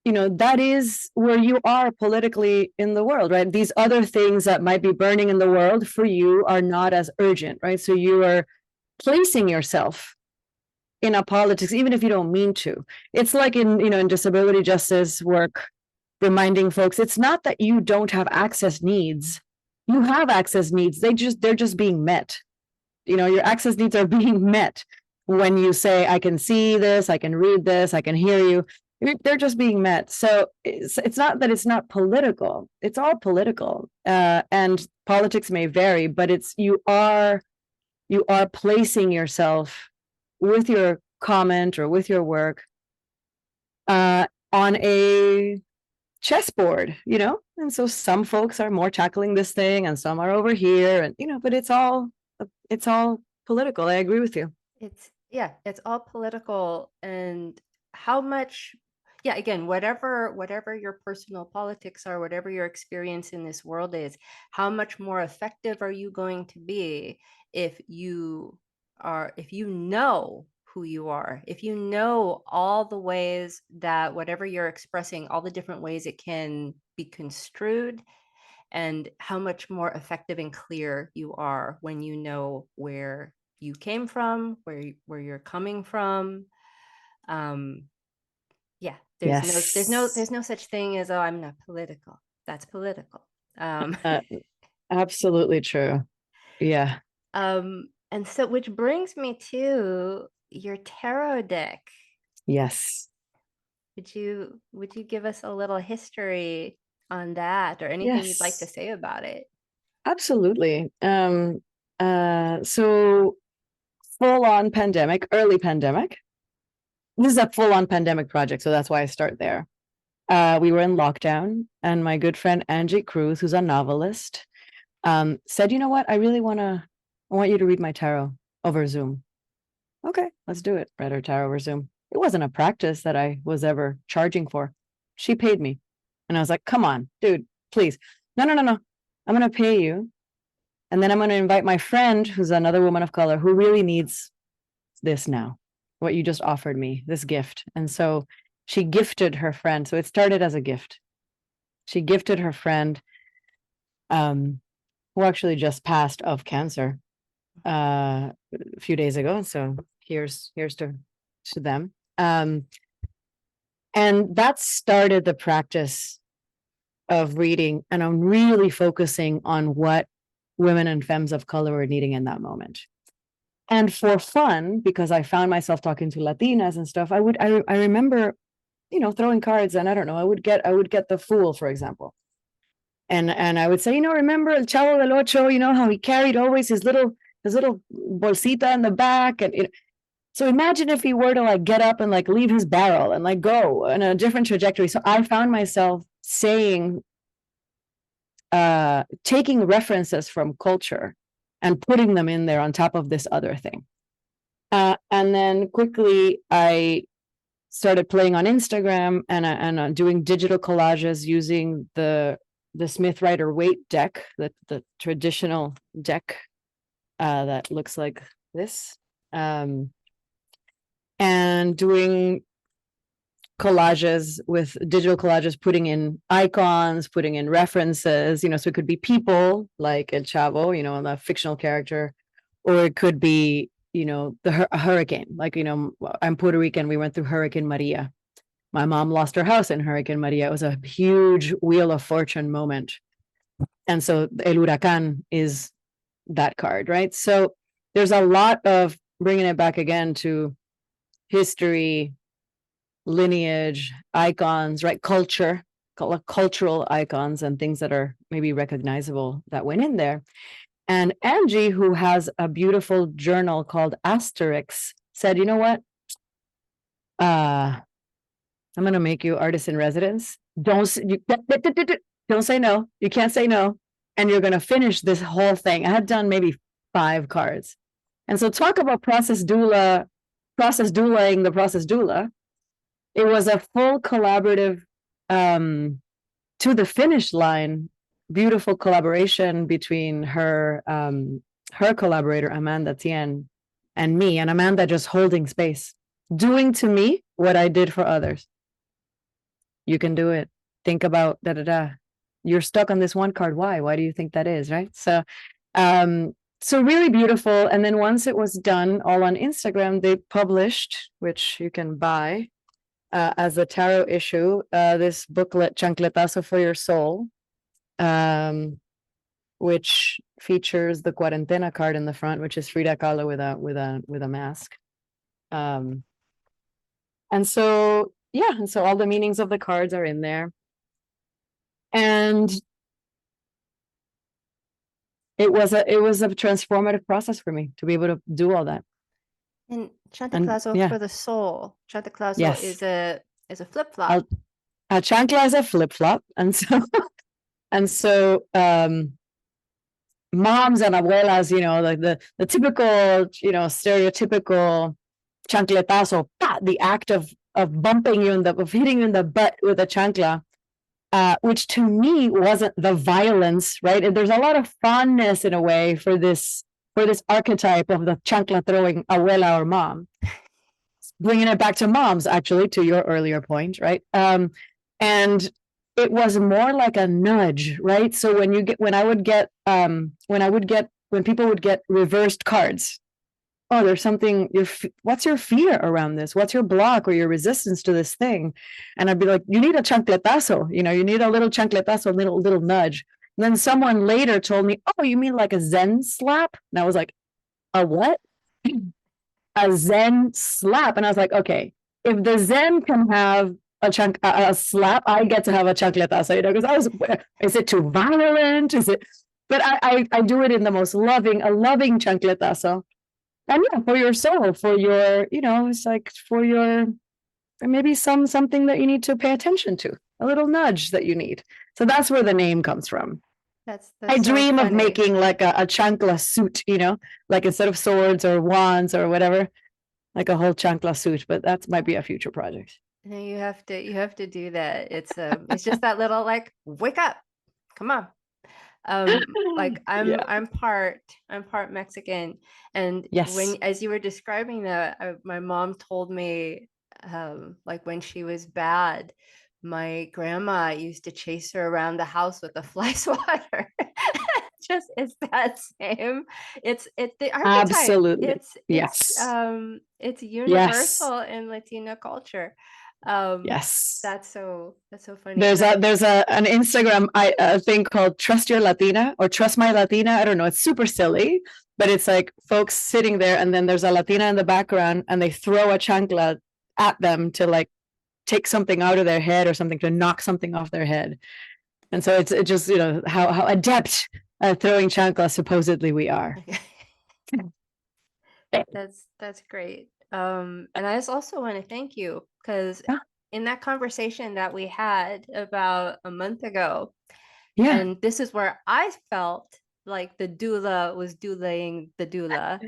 Speaker 2: that is where you are politically in the world, right? These other things that might be burning in the world for you are not as urgent, right? So you are placing yourself in a politics, even if you don't mean to. It's like in disability justice work, reminding folks, it's not that you don't have access needs. You have access needs. They're just being met. Your access needs are being met when you say, I can see this, I can read this, I can hear you. They're just being met. So it's not that it's not political. It's all political. And politics may vary, but you are placing yourself with your comment or with your work on a chessboard, and so some folks are more tackling this thing and some are over here, and but it's all political. I agree with you.
Speaker 1: It's all political. And how much, yeah, again, whatever your personal politics are, whatever your experience in this world is, how much more effective are you going to be if you know who you are, if you know all the ways that whatever you're expressing, all the different ways it can be construed, and how much more effective and clear you are when you know where you came from, where you're coming from. Um, yeah,
Speaker 2: Yes.
Speaker 1: there's no such thing as, "Oh, I'm not political." That's political. Um,
Speaker 2: uh, Absolutely true. Yeah.
Speaker 1: and so, which brings me to your tarot deck.
Speaker 2: Yes.
Speaker 1: Would you give us a little history on that, or anything you'd like to
Speaker 2: Yes,
Speaker 1: say about it?
Speaker 2: absolutely. So full on pandemic, early pandemic. This is a full on pandemic project, so that's why I start there. We were in lockdown, and my good friend Angie Cruz, who's a novelist, said, "You know what? I want you to read my tarot over Zoom." Okay, let's do it. Read her tarot over Zoom. It wasn't a practice that I was ever charging for. She paid me, and I was like, "Come on, dude, please, no, no, no, no. I'm gonna pay you, and then I'm gonna invite my friend, who's another woman of color, who really needs this now. What you just offered me, this gift." And so she gifted her friend. So it started as a gift. She gifted her friend, who actually just passed of cancer a few days ago. So here's to them. And that started the practice of reading, and I'm really focusing on what women and femmes of color were needing in that moment. And for fun, because I found myself talking to Latinas and stuff, I remember, throwing cards, and I don't know, I would get the Fool, for example. And I would say, remember El Chavo del Ocho, how he carried always his little his little bolsita in the back, and so imagine if he were to like get up and like leave his barrel and like go in a different trajectory. So I found myself saying, taking references from culture and putting them in there on top of this other thing. And then quickly I started playing on Instagram and doing digital collages using the Smith Rider-Waite deck, the traditional deck that looks like this, and doing collages with digital collages, putting in icons, putting in references, so it could be people like El Chavo, the fictional character, or it could be, a hurricane. Like, I'm Puerto Rican. We went through Hurricane Maria. My mom lost her house in Hurricane Maria. It was a huge Wheel of Fortune moment. And so El Huracán is that card, right? So there's a lot of bringing it back again to history, lineage, icons, right? Culture, cultural icons and things that are maybe recognizable that went in there. And Angie, who has a beautiful journal called Asterix, said, you know what? I'm going to make you artist in residence. Don't say no. You can't say no. And you're going to finish this whole thing. I had done maybe 5 cards. And so talk about process doulaing the process doula. It was a full collaborative, to the finish line, beautiful collaboration between her collaborator, Amanda Tien, and me, and Amanda just holding space, doing to me what I did for others. You can do it. Think about da-da-da. You're stuck on this one card. Why? Why do you think that is, right? So, so really beautiful. And then once it was done, all on Instagram, they published, which you can buy as a tarot issue, this booklet, Chancletazo for Your Soul, which features the Cuarentena card in the front, which is Frida Kahlo with a mask. And so, yeah, and so all the meanings of the cards are in there. And it was a transformative process for me to be able to do all that.
Speaker 1: And Chancletazo for the soul. Chancletazo is a flip-flop.
Speaker 2: A chancla is a flip-flop. And so moms and abuelas, like the typical, stereotypical chancletazo, the act of bumping you of hitting you in the butt with a chancla, which to me wasn't the violence, right? And there's a lot of fondness in a way for this archetype of the chancla throwing abuela or mom. Bringing it back to moms, actually, to your earlier point, right? And it was more like a nudge, right? So when people would get reversed cards, oh, there's something, what's your fear around this? What's your block or your resistance to this thing? And I'd be like, you need a chancletazo, you need a little chancletazo, little nudge. And then someone later told me, oh, you mean like a Zen slap? And I was like, a what? A Zen slap. And I was like, okay, if the Zen can have a slap, I get to have a chancletazo, because is it too violent? Is it? But I do it in the most loving chancletazo. And yeah, for your soul, for your, it's like for your, maybe something that you need to pay attention to, a little nudge that you need. So that's where the name comes from.
Speaker 1: That's
Speaker 2: I dream of making like a chancla suit, like instead of swords or wands or whatever, like a whole chancla suit. But that might be a future project.
Speaker 1: No, you have to do that. It's just that little like, wake up, come on. Like I'm part Mexican, and as you were describing that, my mom told me, like when she was bad, my grandma used to chase her around the house with a fly swatter. Just it's that same. It's the archetype.
Speaker 2: Absolutely.
Speaker 1: It's universal in Latino culture. That's so funny.
Speaker 2: There's an Instagram thing called Trust Your Latina or Trust My Latina. I don't know. It's super silly, but it's like folks sitting there, and then there's a Latina in the background, and they throw a chancla at them to like take something out of their head or something, to knock something off their head. And so it's just how adept at throwing chancla supposedly we are.
Speaker 1: That's great. And I just also want to thank you because
Speaker 2: Yeah,
Speaker 1: in that conversation that we had about a month ago,
Speaker 2: yeah,
Speaker 1: and this is where I felt like the doula was doulaying the doula.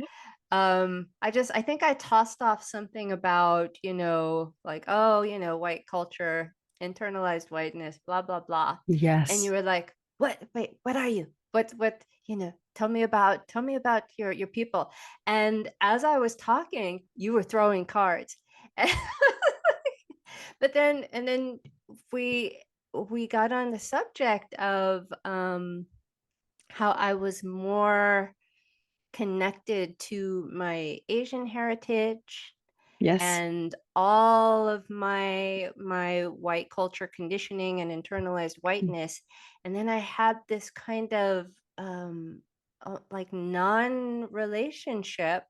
Speaker 1: I think I tossed off something about, like, oh, white culture, internalized whiteness, blah, blah, blah. And you
Speaker 2: yes.
Speaker 1: were like, what? Wait, what are you? What, tell me about your people. And as I was talking, you were throwing cards. But then and then we we got on the subject of how I was more connected to my Asian heritage
Speaker 2: Yes.
Speaker 1: and all of my white culture conditioning and internalized whiteness. And then I had this kind of like non-relationship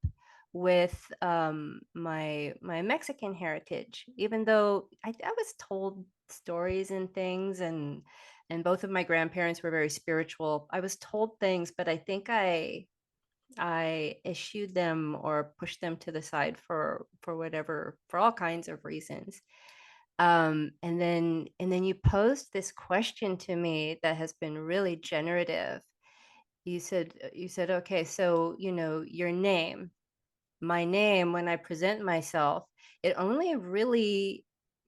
Speaker 1: with my Mexican heritage, even though I was told stories and things, and both of my grandparents were very spiritual. I was told things, but I think I eschewed them or pushed them to the side for whatever, for all kinds of reasons. And then you posed this question to me that has been really generative. You said, okay, so your name, my name, when I present myself, it only really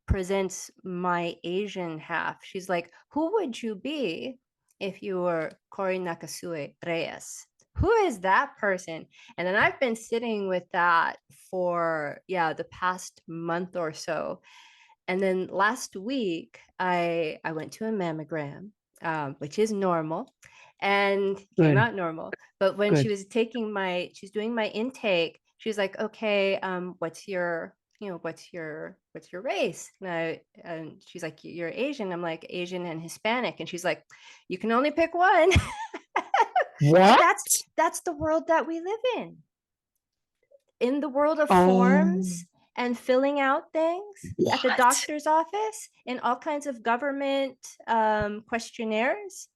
Speaker 1: presents my Asian half. She's like, who would you be if you were Cory Nakasue Reyes? Who is that person? And then I've been sitting with that for, yeah, the past month or so. And then last week, I went to a mammogram, which is normal, and came
Speaker 2: Good,
Speaker 1: out normal. But when
Speaker 2: good.
Speaker 1: she's doing my intake, she was like, "Okay, what's your race?" And she's like, "You're Asian." I'm like, "Asian and Hispanic," and she's like, "You can only pick one." But
Speaker 2: What?
Speaker 1: that's the world that we live in the world of
Speaker 2: Oh,
Speaker 1: forms and filling out things at the
Speaker 2: what?
Speaker 1: doctor's office in all kinds of government questionnaires,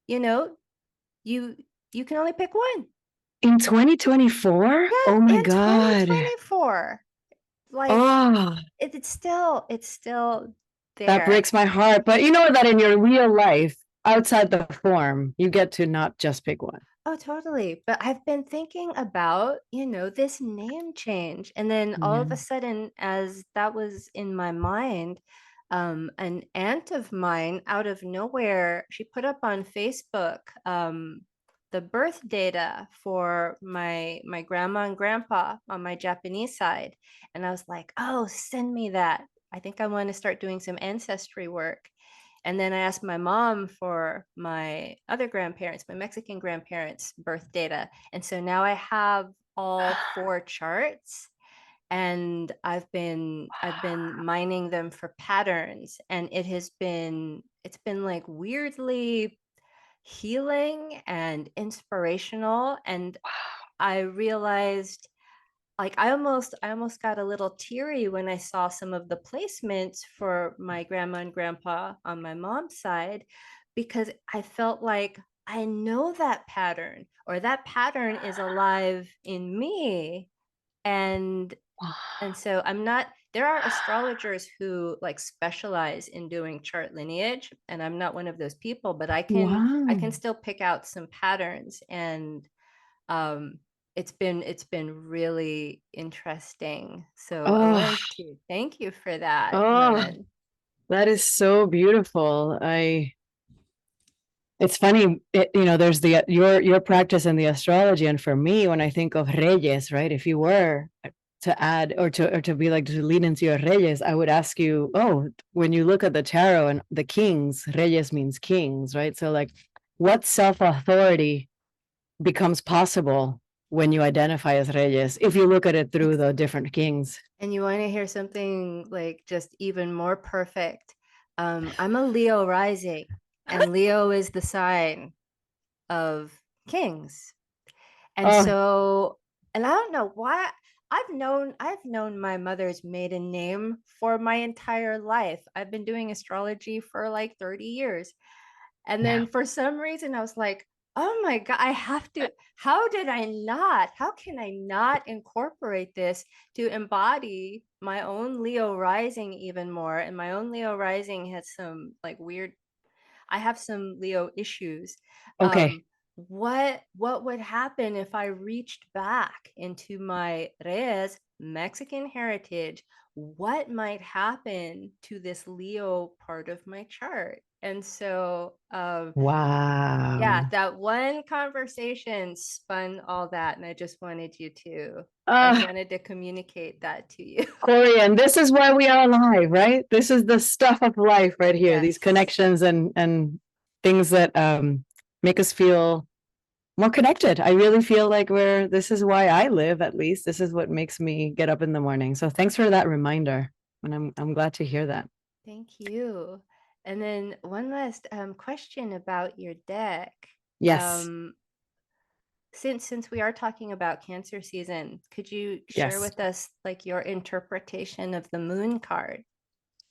Speaker 1: you know, you you can only pick one.
Speaker 2: In 2024? Oh
Speaker 1: Yeah,
Speaker 2: my
Speaker 1: in
Speaker 2: God.
Speaker 1: 2024. Like
Speaker 2: Oh,
Speaker 1: it's still
Speaker 2: that
Speaker 1: there.
Speaker 2: breaks my heart. But you know that in your real life, outside the form, you get to not just pick one.
Speaker 1: Oh, totally. But I've been thinking about, this name change. And then all
Speaker 2: Yeah.
Speaker 1: of a sudden, as that was in my mind, an aunt of mine out of nowhere, she put up on Facebook the birth data for my grandma and grandpa on my Japanese side. And I was like, oh, send me that. I think I want to start doing some ancestry work. And then I asked my mom for my other grandparents, my Mexican grandparents' birth data. And so now I have all four charts, and I've been mining them for patterns, and it's been like weirdly healing and inspirational. And I realized, like, I almost got a little teary when I saw some of the placements for my grandma and grandpa on my mom's side, because I felt like I know that pattern, or that pattern is alive in me. and and so I'm not there are astrologers who like specialize in doing chart lineage, and I'm not one of those people, but I can
Speaker 2: Wow.
Speaker 1: still pick out some patterns. And um, it's been really interesting. So I
Speaker 2: Oh,
Speaker 1: wanted to thank you for that,
Speaker 2: oh,
Speaker 1: Marlene.
Speaker 2: that is so beautiful. It's funny, there's your practice in the astrology, and for me, when I think of Reyes, right? If you were to add or to be like to lean into your Reyes, I would ask you, oh, when you look at the tarot and the kings, Reyes means kings, right? So like, what self-authority becomes possible when you identify as Reyes, if you look at it through the different kings?
Speaker 1: And you want to hear something like just even more perfect? I'm a Leo rising, and Leo is the sign of kings. And
Speaker 2: Oh,
Speaker 1: so, and I don't know why I've known my mother's maiden name for my entire life. I've been doing astrology for like 30 years. And
Speaker 2: yeah.
Speaker 1: then for some reason I was like, Oh my God, I have to. How did I not? How can I not incorporate this to embody my own Leo rising even more? And my own Leo rising has some like weird, I have some Leo issues.
Speaker 2: Okay.
Speaker 1: What would happen if I reached back into my Reyes Mexican heritage? What might happen to this Leo part of my chart? And so yeah,
Speaker 2: Wow.
Speaker 1: that one conversation spun all that, and I
Speaker 2: Uh,
Speaker 1: wanted to communicate that to you.
Speaker 2: Cory, and this is why we are alive, right? This is the stuff of life right here, these
Speaker 1: Yes.
Speaker 2: connections and things that make us feel more connected. I really feel like this is why I live, at least. This is what makes me get up in the morning. So thanks for that reminder. And I'm glad to hear that.
Speaker 1: Thank you. And then one last question about your deck.
Speaker 2: Yes.
Speaker 1: Um, since we are talking about Cancer season, could you share
Speaker 2: Yes.
Speaker 1: with us like your interpretation of the Moon card?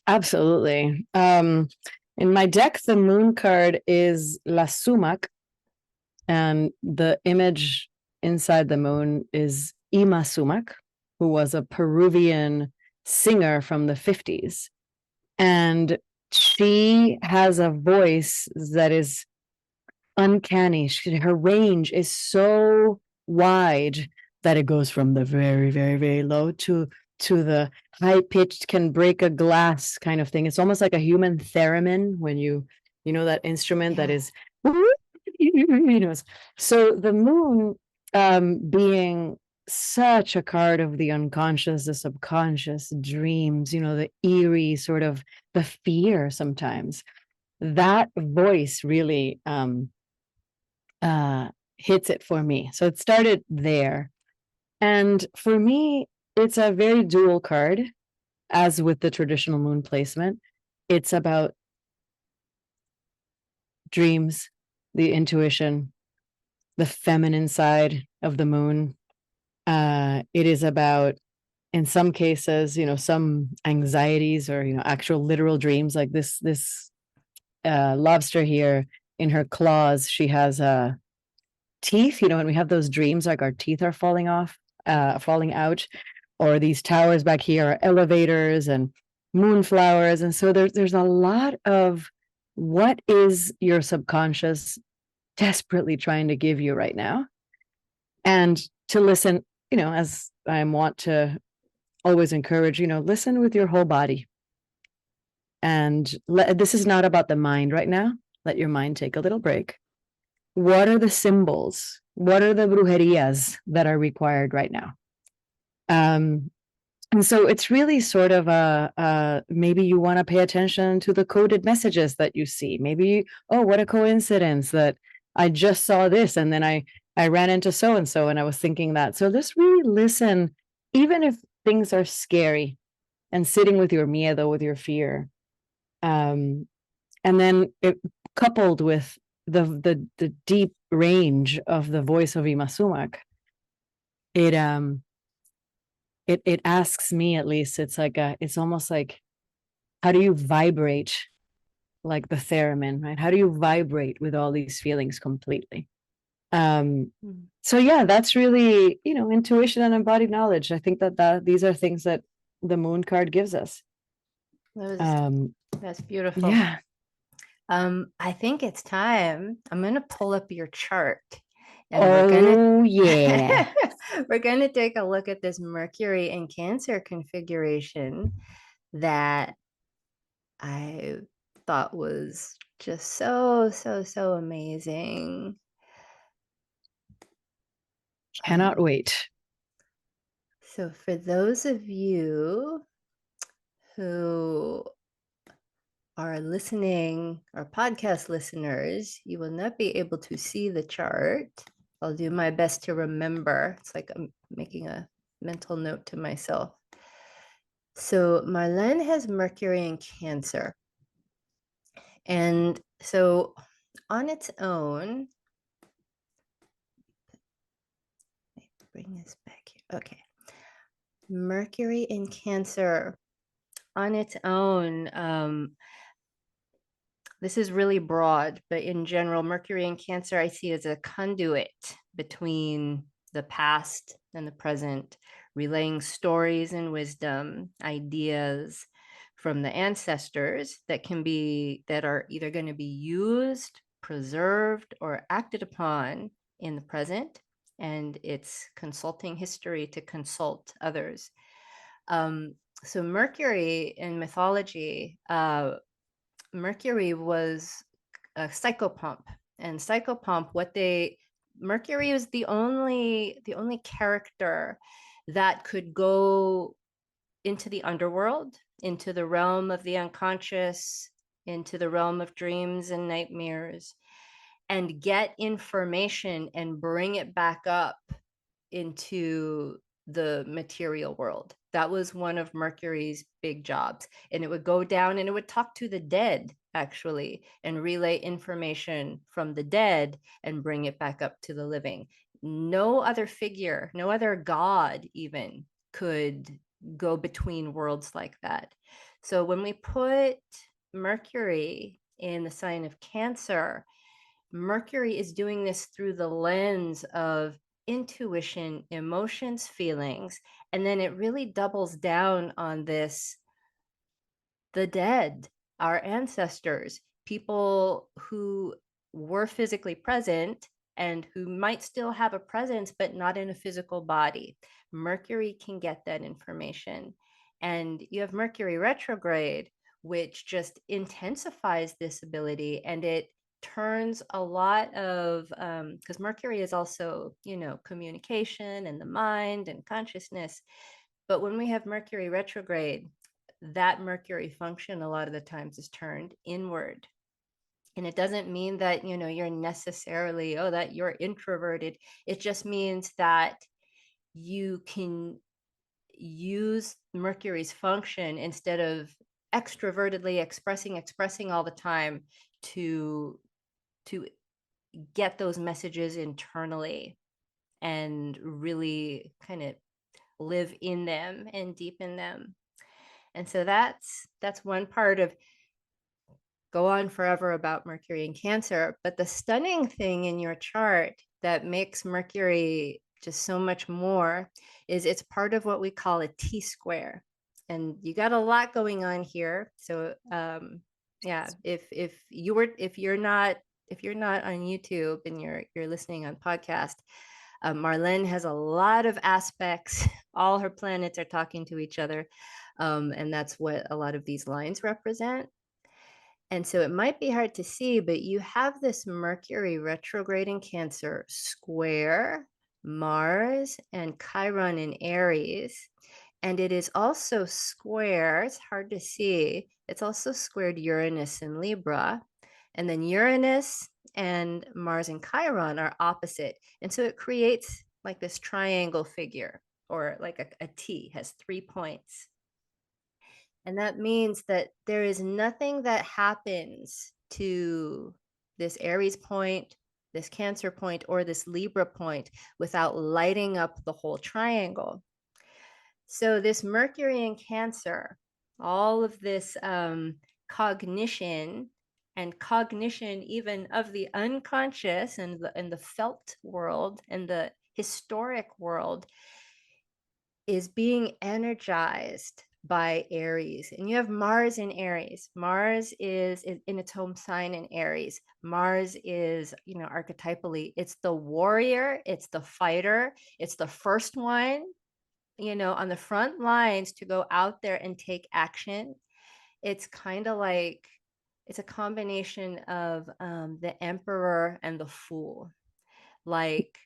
Speaker 2: Absolutely. In my deck, the moon card is La Sumac, and the image inside the moon is Ima Sumac, who was a Peruvian singer from the 50s. And she has a voice that is uncanny. Her range is so wide that it goes from the very, very, very low to the high pitched, can break a glass kind of thing. It's almost like a human theremin when you know that instrument that
Speaker 1: Yeah.
Speaker 2: is so the moon being such a card of the unconscious, the subconscious, dreams, the eerie sort of the fear sometimes. That voice really uh, hits it for me. So it started there. And for me, it's a very dual card, as with the traditional moon placement. It's about dreams, the intuition, the feminine side of the moon. It is about, in some cases, some anxieties or, actual literal dreams, like this lobster here in her claws. She has teeth, when we have those dreams like our teeth are falling out, or these towers back here are elevators and moonflowers. And so there's a lot of what is your subconscious desperately trying to give you right now. And to listen, as I want to always encourage, listen with your whole body. And this is not about the mind right now. Let your mind take a little break. What are the symbols? What are the brujerias that are required right now? And so it's really sort of maybe you want to pay attention to the coded messages that you see. Maybe, oh, what a coincidence that I just saw this and then I ran into so and so and I was thinking that. So just really listen, even if things are scary, and sitting with your miedo, with your fear. And then it coupled with the deep range of the voice of Imasumak, it it asks me, at least, it's almost like, how do you vibrate like the theremin, right? How do you vibrate with all these feelings completely? um
Speaker 1: Mm.
Speaker 2: so yeah, that's really, intuition and embodied knowledge. I think that these are things that the moon card gives us.
Speaker 1: Those,
Speaker 2: um
Speaker 1: that's beautiful.
Speaker 2: yeah.
Speaker 1: I think it's time. I'm gonna pull up your chart and
Speaker 2: Oh yeah.
Speaker 1: we're gonna take a look at this Mercury and Cancer configuration that I thought was just so amazing.
Speaker 2: Cannot
Speaker 1: Um,
Speaker 2: wait.
Speaker 1: so for those of you who are listening, or podcast listeners, you will not be able to see the chart. I'll do my best to remember. It's like I'm making a mental note to myself. So Marlene has Mercury in Cancer. And so on its own, let me bring this back here. Okay. Mercury in Cancer on its own, this is really broad, but in general, Mercury in Cancer I see as a conduit between the past and the present, relaying stories and wisdom, ideas from the ancestors that are either going to be used, preserved, or acted upon in the present. And it's consulting history to consult others. Um, so Mercury in mythology, Mercury was a psychopomp, and psychopomp, Mercury was the only character that could go into the underworld, into the realm of the unconscious, into the realm of dreams and nightmares, and get information and bring it back up into the material world. That was one of Mercury's big jobs. And it would go down and it would talk to the dead, actually, and relay information from the dead and bring it back up to the living. No other figure, no other god even could go between worlds like that. So when we put Mercury in the sign of Cancer, Mercury is doing this through the lens of intuition, emotions, feelings, and then it really doubles down on this: the dead, our ancestors, people who were physically present and who might still have a presence, but not in a physical body. Mercury can get that information. And you have Mercury retrograde, which just intensifies this ability, and it turns a lot of, because Mercury is also, communication and the mind and consciousness. But when we have Mercury retrograde, that Mercury function a lot of the times is turned inward. And it doesn't mean that, you're necessarily, that you're introverted. It just means that you can use Mercury's function instead of extrovertedly expressing all the time to to get those messages internally and really kind of live in them and deepen them. And so that's one part of, go on forever about Mercury and Cancer. But the stunning thing in your chart that makes Mercury just so much more is it's part of what we call a T-square. And you got a lot going on here. So yeah, if you're not on YouTube and you're listening on podcast, Marléne has a lot of aspects. All her planets are talking to each other. And that's what a lot of these lines represent. And so it might be hard to see, but you have this Mercury retrograde in Cancer square Mars and Chiron in Aries. And it is also square, it's hard to see, it's also squared Uranus in Libra. And then Uranus and Mars and Chiron are opposite. And so it creates like this triangle figure, or like a T, has 3 points. And that means that there is nothing that happens to this Aries point, this Cancer point, or this Libra point without lighting up the whole triangle. So this Mercury in Cancer, all of this cognition even of the unconscious and the felt world and the historic world, is being energized by Aries. And you have Mars in Aries. Mars is in its home sign in Aries. Mars is, archetypally, it's the warrior, it's the fighter, it's the first one, on the front lines to go out there and take action. It's kind of like, it's a combination of the emperor and the fool. Like,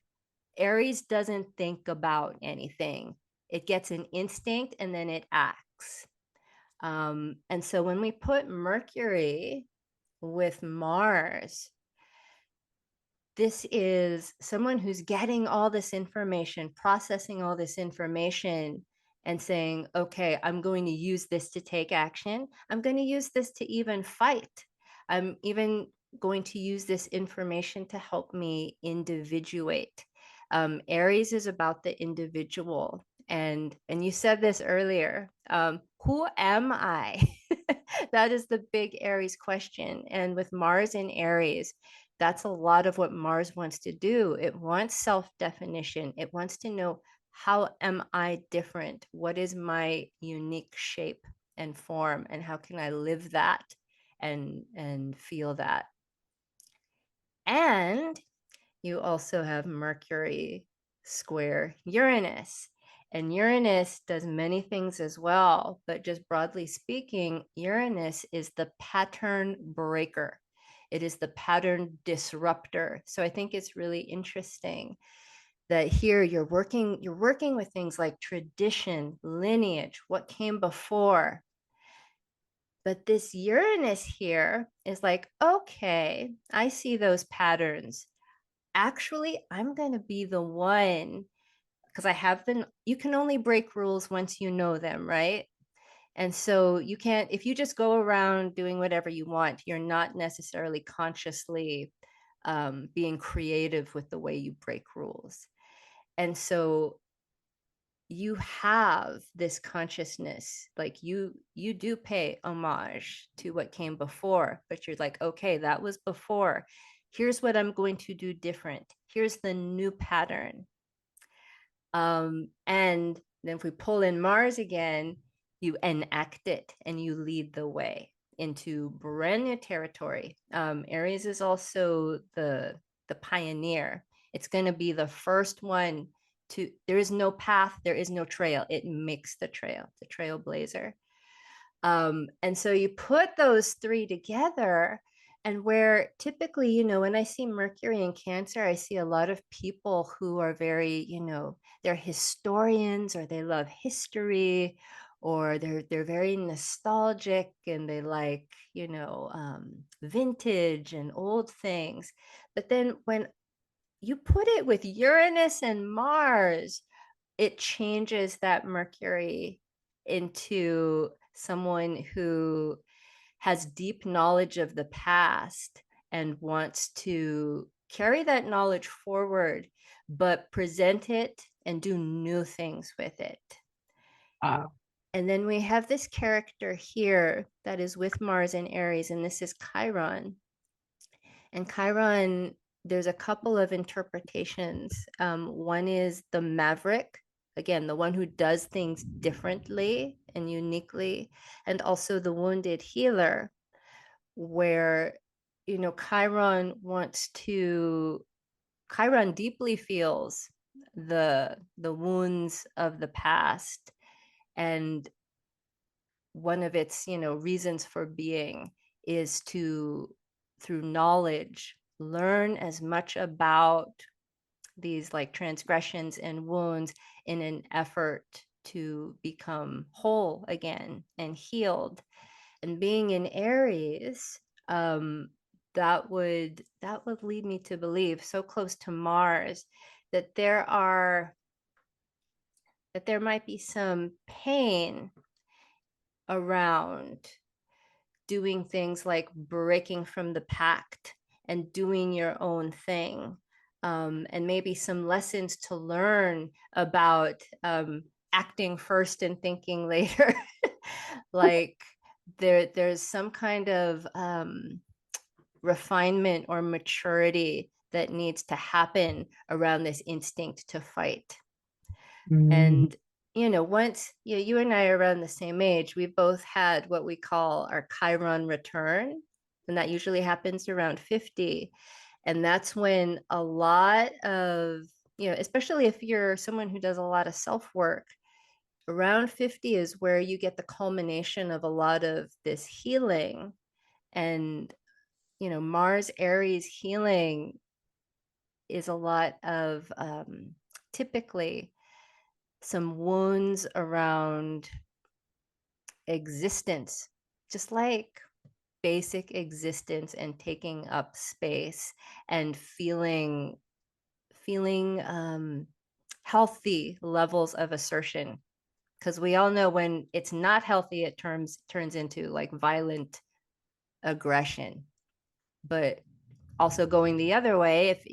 Speaker 1: Aries doesn't think about anything. It gets an instinct and then it acts. And so when we put Mercury with Mars, this is someone who's getting all this information, processing all this information, and saying, okay, I'm going to use this to take action. I'm going to use this to even fight. I'm even going to use this information to help me individuate. Aries is about the individual. And you said this earlier, who am I? That is the big Aries question. And with Mars in Aries, that's a lot of what Mars wants to do. It wants self-definition. It wants to know, how am I different? What is my unique shape and form? And how can I live that and feel that? And you also have Mercury square Uranus. And Uranus does many things as well, but just broadly speaking, Uranus is the pattern breaker. It is the pattern disruptor. So I think it's really interesting that here you're working with things like tradition, lineage, what came before. But this Uranus here is like, okay, I see those patterns. Actually, I'm going to be the one, because I have been, you can only break rules once you know them, right? And so you can't, if you just go around doing whatever you want, you're not necessarily consciously being creative with the way you break rules. And so you have this consciousness, like you do pay homage to what came before, but you're like, okay, that was before. Here's what I'm going to do different. Here's the new pattern. And then if we pull in Mars again, you enact it and you lead the way into brand new territory. Aries is also the pioneer. It's going to be the first one to, there is no path, there is no trail. It makes the trail, the trailblazer. And so you put those three together, and where typically, when I see Mercury in Cancer, I see a lot of people who are very, they're historians, or they love history, or they're very nostalgic, and they like, vintage and old things. But then when you put it with Uranus and Mars, it changes that Mercury into someone who has deep knowledge of the past and wants to carry that knowledge forward, but present it and do new things with it.
Speaker 2: Wow.
Speaker 1: And then we have this character here that is with Mars and Aries, and this is Chiron. And Chiron, there's a couple of interpretations. One is the maverick, again, the one who does things differently and uniquely, and also the wounded healer, where, Chiron wants to, Chiron deeply feels the wounds of the past, and one of its reasons for being is to, through knowledge, learn as much about these like transgressions and wounds in an effort to become whole again and healed. And being in Aries, that would lead me to believe, so close to Mars, that there might be some pain around doing things like breaking from the pact and doing your own thing. And maybe some lessons to learn about acting first and thinking later. Like there's some kind of refinement or maturity that needs to happen around this instinct to fight.
Speaker 2: Mhm.
Speaker 1: And once you and I are around the same age, we both had what we call our Chiron return, and that usually happens around 50. And that's when a lot of, especially if you're someone who does a lot of self work, around 50 is where you get the culmination of a lot of this healing. And Mars Aries healing is a lot of typically some wounds around existence, just like basic existence and taking up space and feeling healthy levels of assertion. Because we all know when it's not healthy, it turns into like violent aggression. But also going the other way, if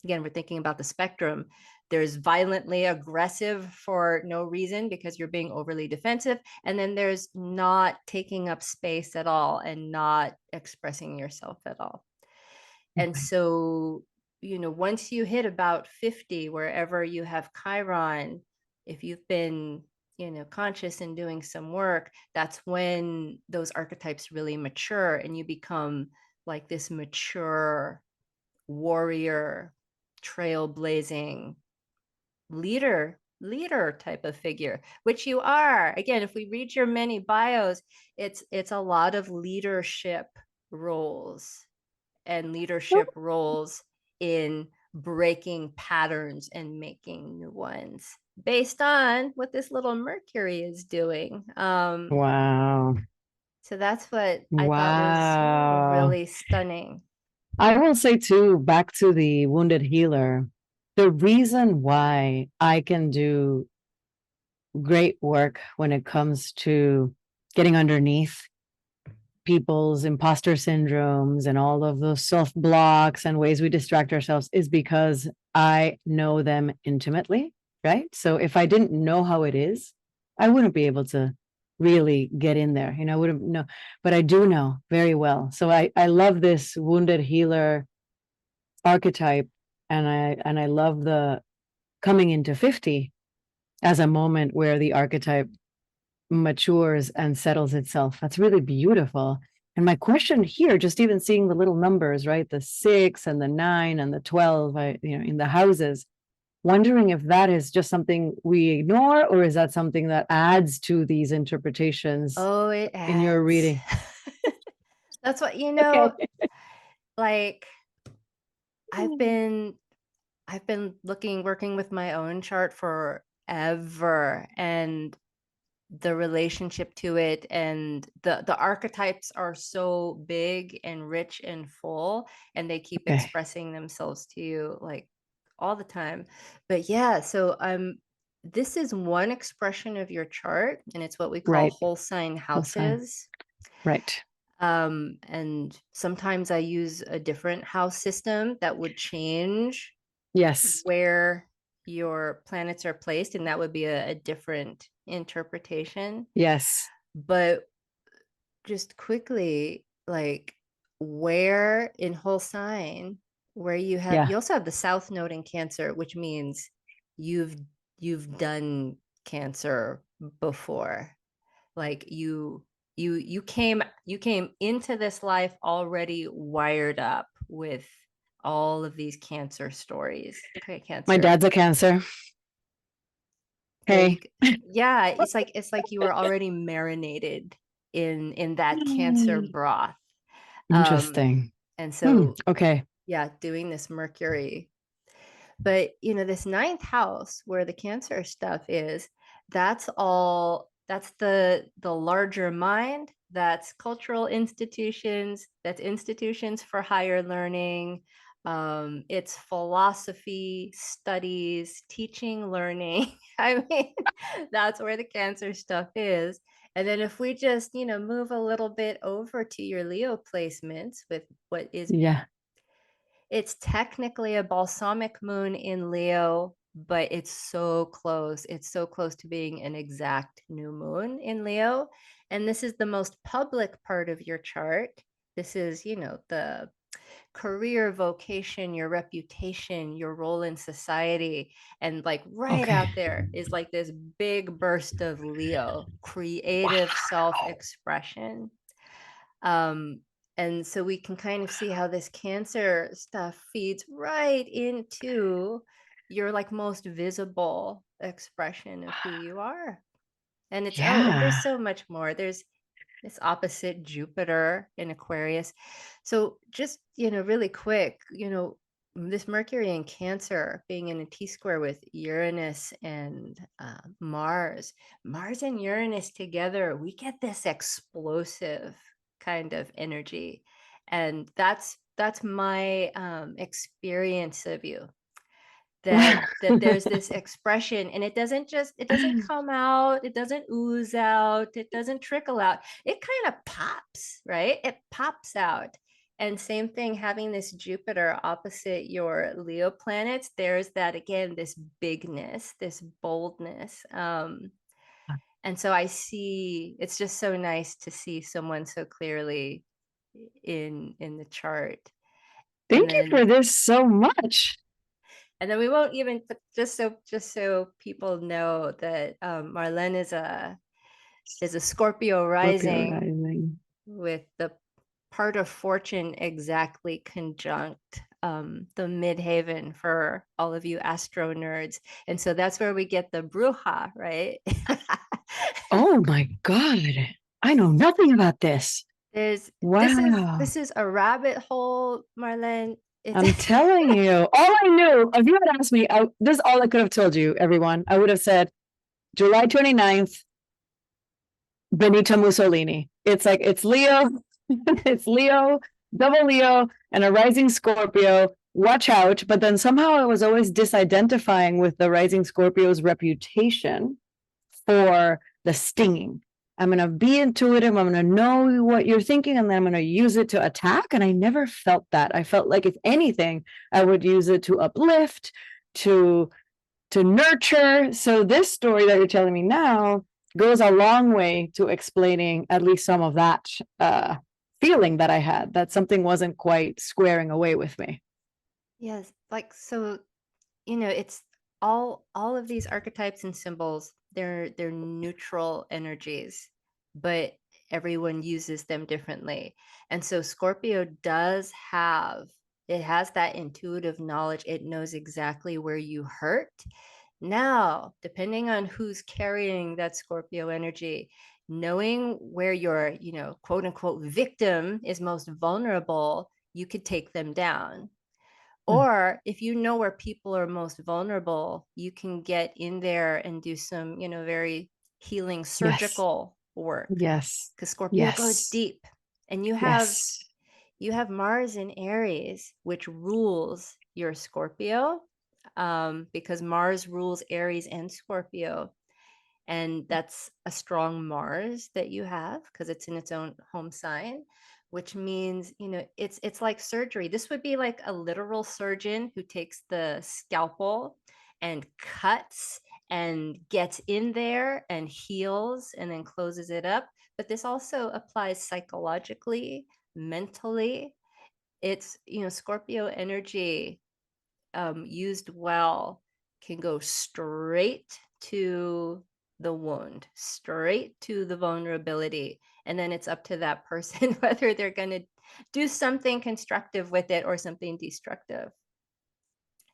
Speaker 1: again, we're thinking about the spectrum, there's violently aggressive for no reason because you're being overly defensive. And then there's not taking up space at all and not expressing yourself at all. And
Speaker 2: Okay.
Speaker 1: so, once you hit about 50, wherever you have Chiron, if you've been, conscious and doing some work, that's when those archetypes really mature and you become like this mature warrior, trailblazing leader type of figure, which you are. Again, if we read your many bios, it's a lot of leadership roles and leadership roles in breaking patterns and making new ones based on what this little Mercury is doing.
Speaker 2: Wow.
Speaker 1: So that's what I thought was
Speaker 2: Wow.
Speaker 1: really stunning.
Speaker 2: I will say too, back to the wounded healer, the reason why I can do great work when it comes to getting underneath people's imposter syndromes and all of those self blocks and ways we distract ourselves is because I know them intimately, right? So if I didn't know how it is, I wouldn't be able to really get in there. I wouldn't know, but I do know very well. So I love this wounded healer archetype, and I love the coming into 50 as a moment where the archetype matures and settles itself. That's really beautiful. And my question here, just even seeing the little numbers, right? The 6 and the 9 and the 12, in the houses, wondering if that is just something we ignore, or is that something that adds to these interpretations
Speaker 1: Oh, it
Speaker 2: in your
Speaker 1: adds.
Speaker 2: reading?
Speaker 1: That's what,
Speaker 2: Okay.
Speaker 1: like I've been working with my own chart forever, and the relationship to it and the archetypes are so big and rich and full, and they keep
Speaker 2: Okay.
Speaker 1: expressing themselves to you like all the time. But yeah, so this is one expression of your chart, and it's what we call
Speaker 2: Right.
Speaker 1: whole sign
Speaker 2: Full sign.
Speaker 1: houses.
Speaker 2: Right.
Speaker 1: And sometimes I use a different house system that would change
Speaker 2: Yes.
Speaker 1: where your planets are placed, and that would be a different interpretation.
Speaker 2: Yes.
Speaker 1: But just quickly, like where in whole sign, where
Speaker 2: Yeah.
Speaker 1: you also have the South Node in Cancer, which means you've done Cancer before. Like you came into this life already wired up with all of these Cancer stories. Okay,
Speaker 2: My
Speaker 1: Cancer.
Speaker 2: dad's a Cancer.
Speaker 1: There you
Speaker 2: Hey.
Speaker 1: go. Yeah, it's like you were already marinated in that Cancer broth. Um,
Speaker 2: Interesting.
Speaker 1: and so
Speaker 2: Okay.
Speaker 1: yeah, doing this Mercury. But this ninth house where the Cancer stuff is, that's the larger mind, that's cultural institutions, that's institutions for higher learning. It's philosophy, studies, teaching, learning. I mean, that's where the Cancer stuff is. And then if we just, move a little bit over to your Leo placements with what is,
Speaker 2: Yeah.
Speaker 1: it's technically a balsamic moon in Leo, but it's so close. It's so close to being an exact new moon in Leo. And this is the most public part of your chart. This is, the career, vocation, your reputation, your role in society. And like right
Speaker 2: Okay.
Speaker 1: out there is like this big burst of Leo, creative
Speaker 2: Wow.
Speaker 1: self-expression. Um, and so we can kind of see how this Cancer stuff feeds right into your like most visible expression of who you are. And it's, oh, and there's
Speaker 2: Yeah.
Speaker 1: so much more. There's this opposite Jupiter in Aquarius. So just, really quick, this Mercury in Cancer being in a T square with Uranus and Mars and Uranus together, we get this explosive kind of energy. And that's my experience of you, that there's this expression, and it doesn't come out, it doesn't ooze out, it doesn't trickle out, it kind of pops, right? It pops out. And same thing, having this Jupiter opposite your Leo planets, there's that again, this bigness, this boldness. And so I see, it's just so nice to see someone so clearly in the chart. And
Speaker 2: Thank you for
Speaker 1: then
Speaker 2: this so much.
Speaker 1: we won't even put, just so people know that Marlene is a Scorpio
Speaker 2: Scorpio
Speaker 1: rising
Speaker 2: rising.
Speaker 1: with the part of fortune exactly conjunct the midhaven for all of you astro nerds. And so that's where we get the bruja, right?
Speaker 2: Oh my God. I know nothing about this.
Speaker 1: There's
Speaker 2: Wow.
Speaker 1: this is a rabbit hole, Marlene. It's
Speaker 2: I'm telling you, all I knew, if you had asked me, this is all I could have told you, everyone. I would have said July 29th, Benito Mussolini. It's like, it's Leo, it's Leo, double Leo, and a rising Scorpio. Watch out. But then somehow I was always disidentifying with the rising Scorpio's reputation for the stinging. I'm going to be intuitive. I'm going to know what you're thinking, and then I'm going to use it to attack. And I never felt that. I felt like, if anything, I would use it to uplift, to nurture. So this story that you're telling me now goes a long way to explaining at least some of that feeling that I had, that something wasn't quite squaring away with me.
Speaker 1: yes, like so, it's all of these archetypes and symbols, they're neutral energies, but everyone uses them differently. And so Scorpio does have, it has that intuitive knowledge. It knows exactly where you hurt. Now, depending on who's carrying that Scorpio energy, knowing where your, quote unquote victim is most vulnerable, you could take them down. Or if you know where people are most vulnerable, you can get in there and do some, very healing
Speaker 2: Yes.
Speaker 1: surgical work,
Speaker 2: Yes.
Speaker 1: because Scorpio goes
Speaker 2: Yes.
Speaker 1: deep. And
Speaker 2: Yes.
Speaker 1: you have Mars in Aries, which rules your Scorpio, because Mars rules Aries and Scorpio. And that's a strong Mars that you have because it's in its own home sign, which means, it's like surgery. This would be like a literal surgeon who takes the scalpel and cuts and gets in there and heals and then closes it up. But this also applies psychologically, mentally. It's, Scorpio energy, used well, can go straight to the wound, straight to the vulnerability. And then it's up to that person whether they're going to do something constructive with it or something destructive.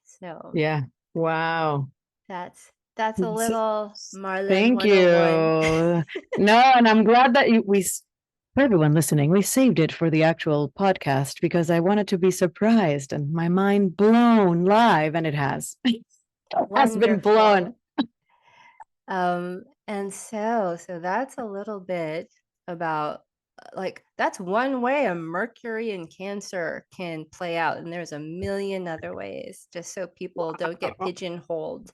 Speaker 1: So
Speaker 2: Yeah. Wow.
Speaker 1: that's a little Marlene
Speaker 2: Thank
Speaker 1: 101.
Speaker 2: you. No, and I'm glad that for everyone listening, we saved it for the actual podcast because I wanted to be surprised and my mind blown live, and it has. It has been blown.
Speaker 1: Wonderful. And so that's a little bit about, like, that's one way a Mercury in Cancer can play out, and there's a million other ways, just so people don't get pigeonholed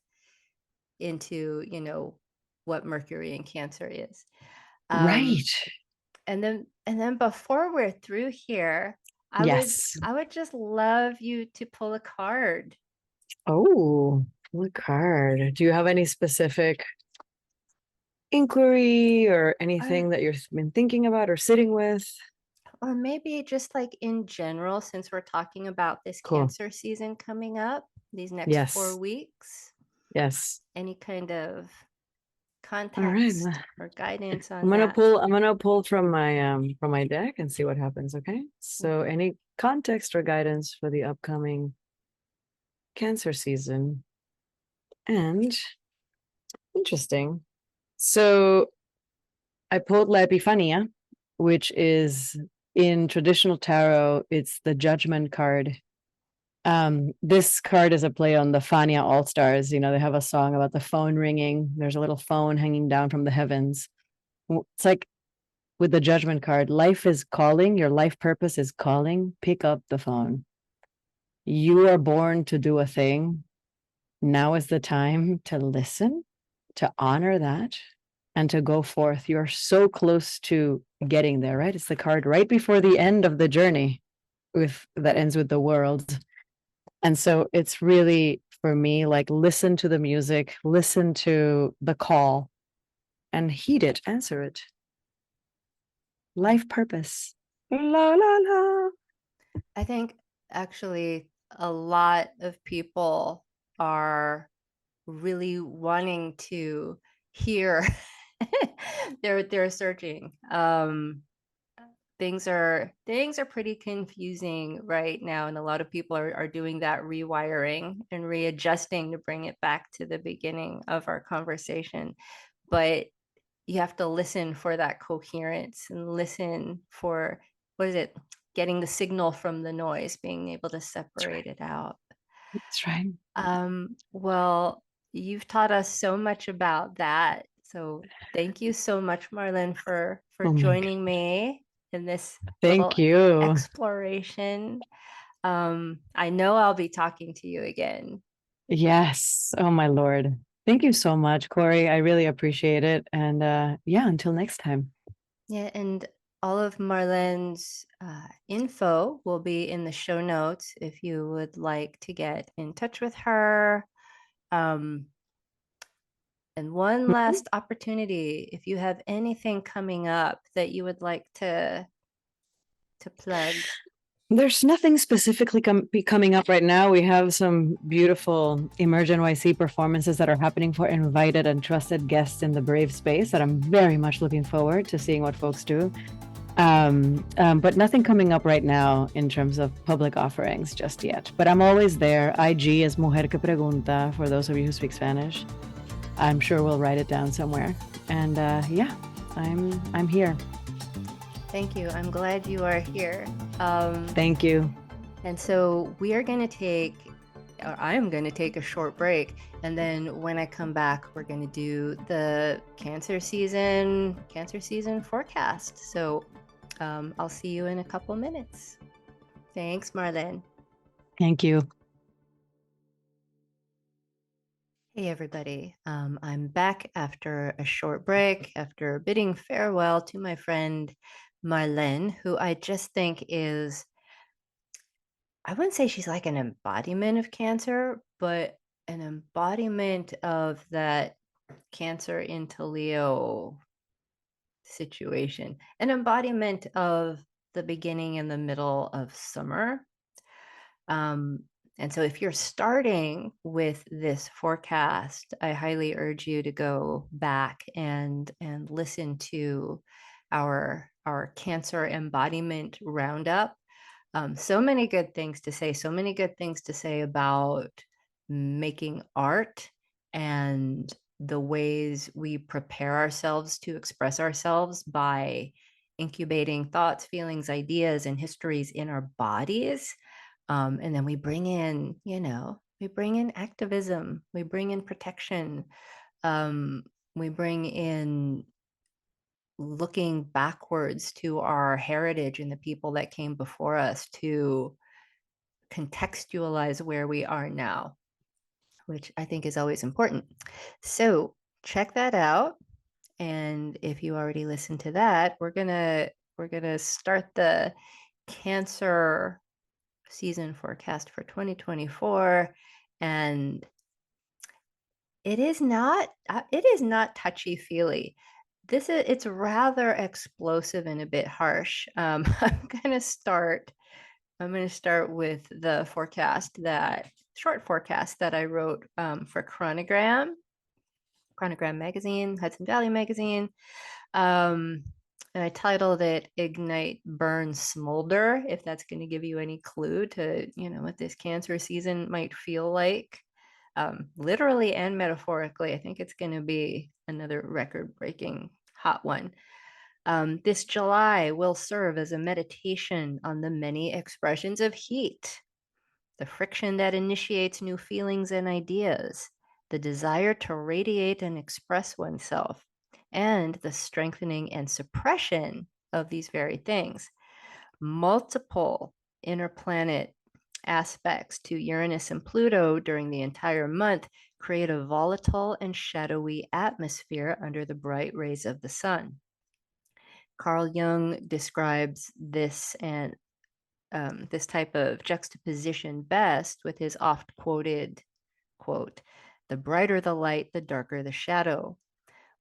Speaker 1: into, what Mercury in Cancer is.
Speaker 2: Right.
Speaker 1: And then before we're through here, I would
Speaker 2: Yes.
Speaker 1: I would just love you to pull a card.
Speaker 2: Oh, what card? Do you have any specific inquiry or
Speaker 1: Or,
Speaker 2: anything that you've been thinking about or sitting with?
Speaker 1: or maybe just like in general, since we're talking about this
Speaker 2: Cool.
Speaker 1: Cancer season coming up, these next four
Speaker 2: Yes.
Speaker 1: weeks,
Speaker 2: Yes.
Speaker 1: any kind of
Speaker 2: All right.
Speaker 1: context or guidance on that.
Speaker 2: I'm gonna pull from my deck and see what happens, okay? So
Speaker 1: Okay.
Speaker 2: any context or guidance for the upcoming Cancer season. And interesting. So I pulled La Epifania, which is in traditional tarot, it's the judgment card. This card is a play on the Fania All Stars. They have a song about the phone ringing. There's a little phone hanging down from the heavens. It's like with the judgment card, life is calling, your life purpose is calling. Pick up the phone. You are born to do a thing. Now is the time to listen, to honor that, and to go forth. You're so close to getting there, right? It's the card right before the end of the journey. with that ends with the world. And so it's really for me like listen to the music, listen to the call, and heed it, answer it. Life purpose. La la la.
Speaker 1: I think actually a lot of people are really wanting to hear. They're searching. Things are pretty confusing right now, and a lot of people are doing that rewiring and readjusting to bring it back to the beginning of our conversation. But you have to listen for that coherence and listen for, what is it, getting the signal from the noise, being able to
Speaker 2: That's
Speaker 1: separate
Speaker 2: right.
Speaker 1: it out.
Speaker 2: That's right.
Speaker 1: Well, you've taught us so much about that. So thank you so much, Marlene, for
Speaker 2: Oh my God.
Speaker 1: joining me in this little
Speaker 2: Thank you.
Speaker 1: exploration. I know I'll be talking to you again.
Speaker 2: Yes. Oh my Lord. Thank you so much, Cory. I really appreciate it. And yeah, until next time.
Speaker 1: Yeah, and all of Marlene's info will be in the show notes if you would like to get in touch with her. Um, and one
Speaker 2: Mhm.
Speaker 1: last opportunity, if you have anything coming up that you would like to plug.
Speaker 2: There's nothing specifically coming up right now. We have some beautiful Emerge NYC performances that are happening for invited and trusted guests in the Brave space that I'm very much looking forward to seeing what folks do. But nothing coming up right now in terms of public offerings just yet. But I'm always there. IG is Mujer que Pregunta for those of you who speak Spanish. I'm sure we'll write it down somewhere. And yeah, I'm here.
Speaker 1: Thank you. I'm glad you are here.
Speaker 2: Thank you.
Speaker 1: And so we are going to take, or I'm going to take a short break. And then when I come back, we're going to do the Cancer season forecast. So I'll see you in a couple minutes. Thanks, Marlene.
Speaker 2: Thank you.
Speaker 1: Hey, everybody. I'm back after a short break, after bidding farewell to my friend Marlene, who I just think is, I wouldn't say she's like an embodiment of Cancer, but an embodiment of that Cancer into Leo situation, an embodiment of the beginning and the middle of summer. Um, and so if you're starting with this forecast, I highly urge you to go back and listen to our Cancer embodiment roundup. So many good things to say, so many good things to say about making art and the ways we prepare ourselves to express ourselves by incubating thoughts, feelings, ideas, and histories in our bodies. And then we bring in, we bring in activism, we bring in protection, um, we bring in looking backwards to our heritage and the people that came before us to contextualize where we are now, which I think is always important. So check that out. And if you already listened to that, we're gonna start the Cancer season forecast for 2024. And it is not touchy-feely. It's rather explosive and a bit harsh. I'm going to start with the short forecast that I wrote for Chronogram magazine, Hudson Valley magazine. Um, and I titled it Ignite, Burn, Smolder, if that's going to give you any clue to, what this Cancer season might feel like. Literally and metaphorically, I think it's going to be another record-breaking hot one. This July will serve as a meditation on the many expressions of heat, the friction that initiates new feelings and ideas, the desire to radiate and express oneself, and the strengthening and suppression of these very things. Multiple inner planet aspects to Uranus and Pluto during the entire month create a volatile and shadowy atmosphere under the bright rays of the sun. Carl Jung describes this and this type of juxtaposition best with his oft quoted quote, "The brighter the light, the darker the shadow."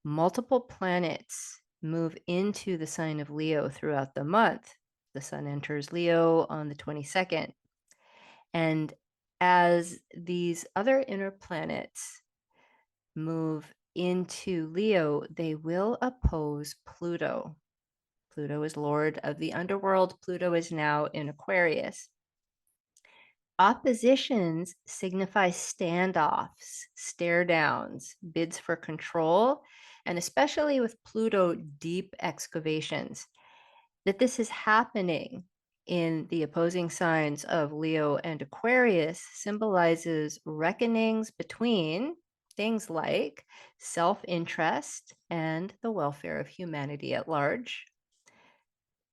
Speaker 1: Multiple planets move into the sign of Leo throughout the month. The sun enters Leo on the 22nd. And as these other inner planets move into Leo, they will oppose Pluto. Pluto is lord of the underworld. Pluto is now in Aquarius. Oppositions signify standoffs, stare downs, bids for control, and especially with Pluto, deep excavations. That this is happening in the opposing signs of Leo and Aquarius symbolizes reckonings between things like self-interest and the welfare of humanity at large,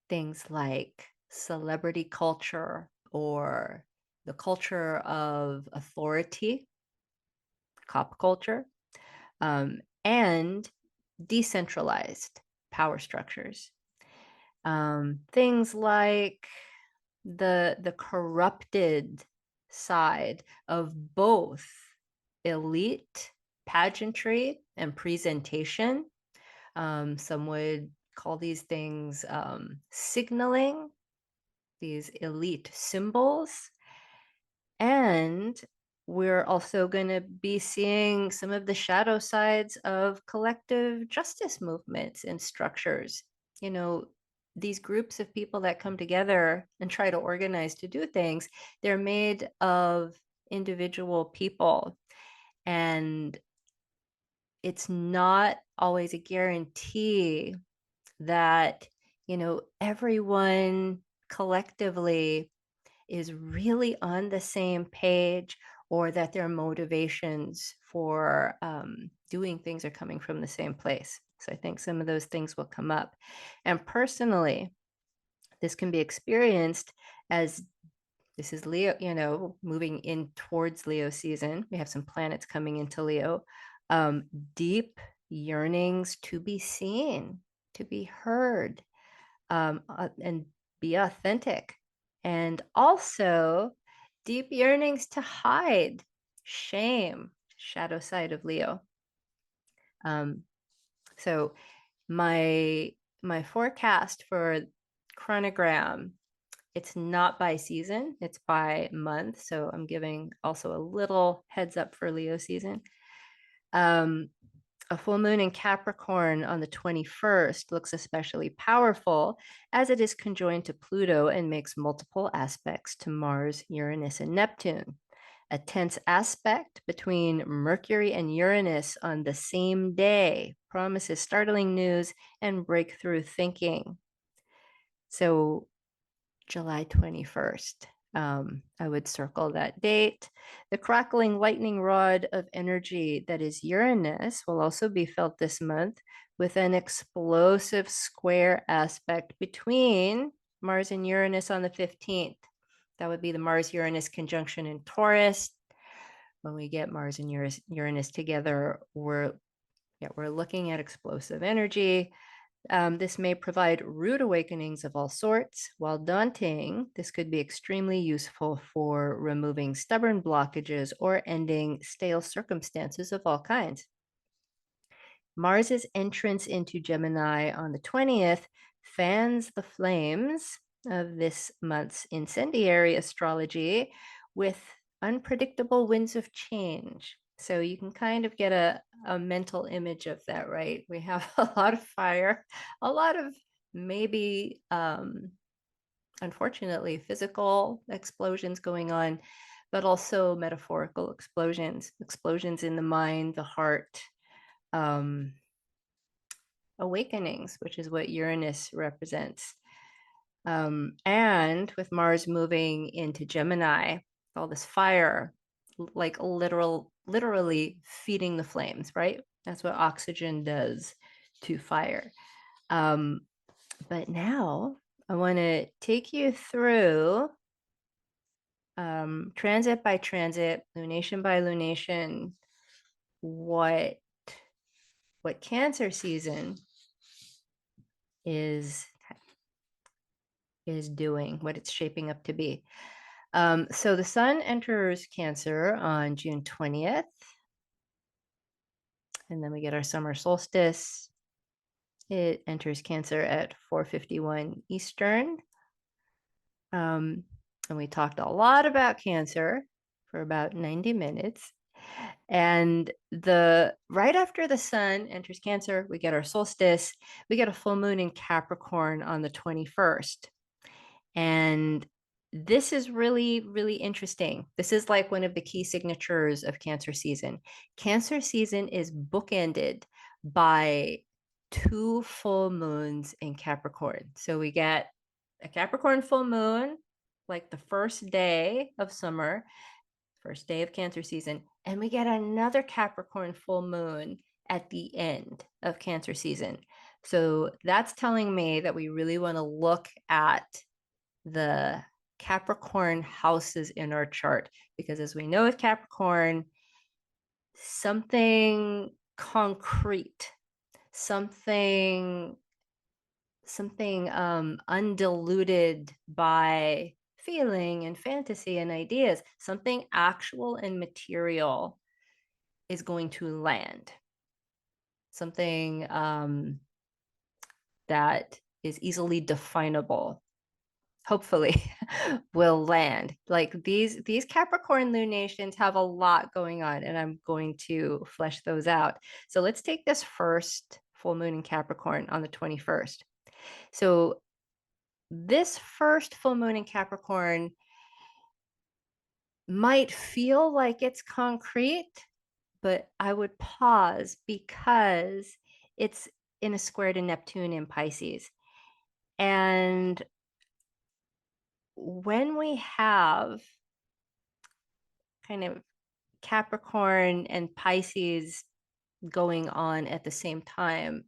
Speaker 1: things like celebrity culture or the culture of authority, cop culture, and decentralized power structures. Things like the corrupted side of both elite pageantry and presentation. Some would call these things signaling, these elite symbols. And we're also going to be seeing some of the shadow sides of collective justice movements and structures. You know, these groups of people that come together and try to organize to do things, they're made of individual people. And it's not always a guarantee that, everyone collectively is really on the same page or that their motivations for doing things are coming from the same place. So I think some of those things will come up. And personally, this can be experienced as this is Leo, moving in towards Leo season. We have some planets coming into Leo. Deep yearnings to be seen, to be heard, and be authentic. And also deep yearnings to hide, shame, shadow side of Leo. So my forecast for chronogram, it's not by season, it's by month. So I'm giving also a little heads up for Leo season. A full moon in Capricorn on the 21st looks especially powerful as it is conjoined to Pluto and makes multiple aspects to Mars, Uranus, and Neptune. A tense aspect between Mercury and Uranus on the same day promises startling news and breakthrough thinking. So July 21st. I would circle that date. The crackling lightning rod of energy that is Uranus will also be felt this month with an explosive square aspect between Mars and Uranus on the 15th. That would be the Mars-Uranus conjunction in Taurus. When we get Mars and Uranus together, we're looking at explosive energy. This may provide rude awakenings of all sorts. While daunting, this could be extremely useful for removing stubborn blockages or ending stale circumstances of all kinds. Mars's entrance into Gemini on the 20th fans the flames of this month's incendiary astrology with unpredictable winds of change. So you can kind of get a mental image of that, right? We have a lot of fire, a lot of maybe, unfortunately, physical explosions going on, but also metaphorical explosions in the mind, the heart, awakenings, which is what Uranus represents. And with Mars moving into Gemini, all this fire, like literally feeding the flames, right? That's what oxygen does to fire. But now I want to take you through transit by transit, lunation by lunation, what Cancer season is is doing, what it's shaping up to be. So the sun enters Cancer on June 20th, and then we get our summer solstice. It enters Cancer at 4:51 Eastern. And we talked a lot about Cancer for about 90 minutes. And the right after the sun enters Cancer, we get our solstice. We get a full moon in Capricorn on the 21st. And this is really, really interesting. This is like one of the key signatures of Cancer season. Cancer season is bookended by two full moons in Capricorn. So we get a Capricorn full moon, like the first day of summer, first day of Cancer season, and we get another Capricorn full moon at the end of Cancer season. So that's telling me that we really want to look at the Capricorn houses in our chart, because as we know with Capricorn, something concrete, something undiluted by feeling and fantasy and ideas, something actual and material is going to land. Something that is easily definable, hopefully, will land. Like these Capricorn lunations have a lot going on, and I'm going to flesh those out. So let's take this first full moon in Capricorn on the 21st. So this first full moon in Capricorn might feel like it's concrete, but I would pause because it's in a square to Neptune in Pisces. And when we have kind of Capricorn and Pisces going on at the same time,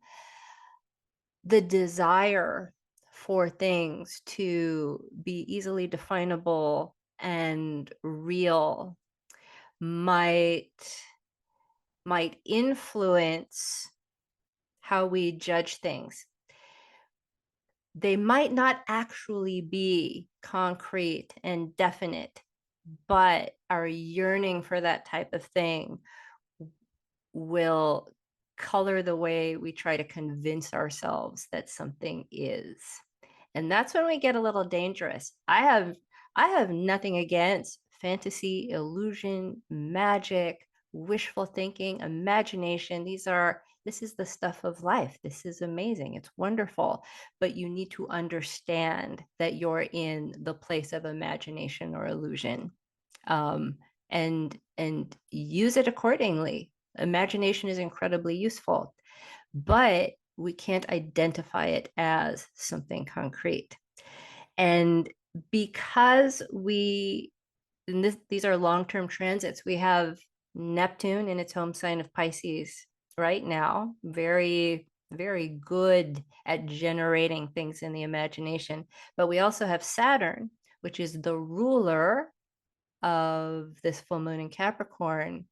Speaker 1: the desire for things to be easily definable and real might influence how we judge things. They might not actually be concrete and definite, but our yearning for that type of thing will color the way we try to convince ourselves that something is. And that's when we get a little dangerous. I have nothing against fantasy, illusion, magic, wishful thinking, imagination. This is the stuff of life. This is amazing. It's wonderful. But you need to understand that you're in the place of imagination or illusion. And use it accordingly. Imagination is incredibly useful, but we can't identify it as something concrete. And because these are long-term transits, we have Neptune in its home sign of Pisces right now, very, very good at generating things in the imagination. But we also have Saturn, which is the ruler of this full moon in Capricorn,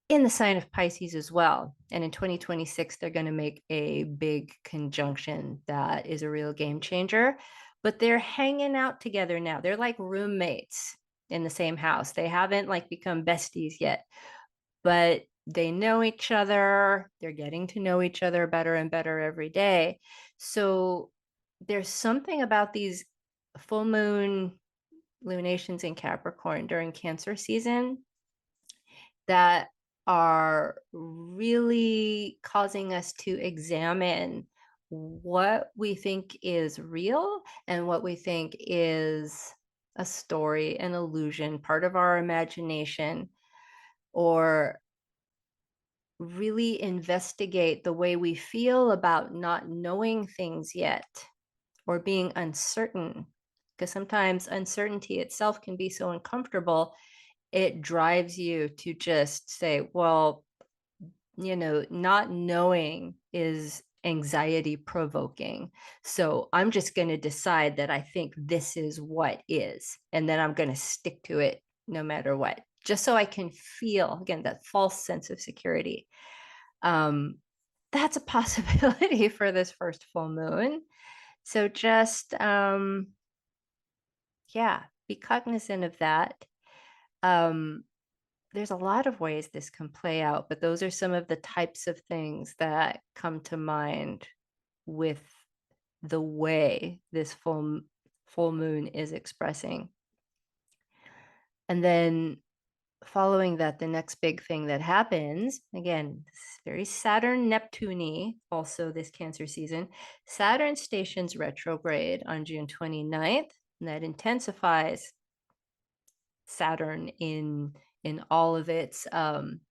Speaker 1: in the sign of Pisces as well. And in 2026, they're going to make a big conjunction that is a real game changer. But they're hanging out together now. They're like roommates in the same house. They haven't like become besties yet, but they know each other. They're getting to know each other better and better every day. So there's something about these full moon lunations in Capricorn during Cancer season that are really causing us to examine what we think is real and what we think is a story, an illusion, part of our imagination, or really investigate the way we feel about not knowing things yet or being uncertain. Because sometimes uncertainty itself can be so uncomfortable, it drives you to just say, well, not knowing is anxiety provoking. So I'm just going to decide that I think this is what is, and then I'm going to stick to it no matter what, just so I can feel, again, that false sense of security. That's a possibility for this first full moon. So just yeah, be cognizant of that. Um, there's a lot of ways this can play out, but those are some of the types of things that come to mind with the way this full moon is expressing. And then following that, the next big thing that happens, again, very Saturn Neptune, also this Cancer season, Saturn stations retrograde on June 29th, and that intensifies Saturn in all of its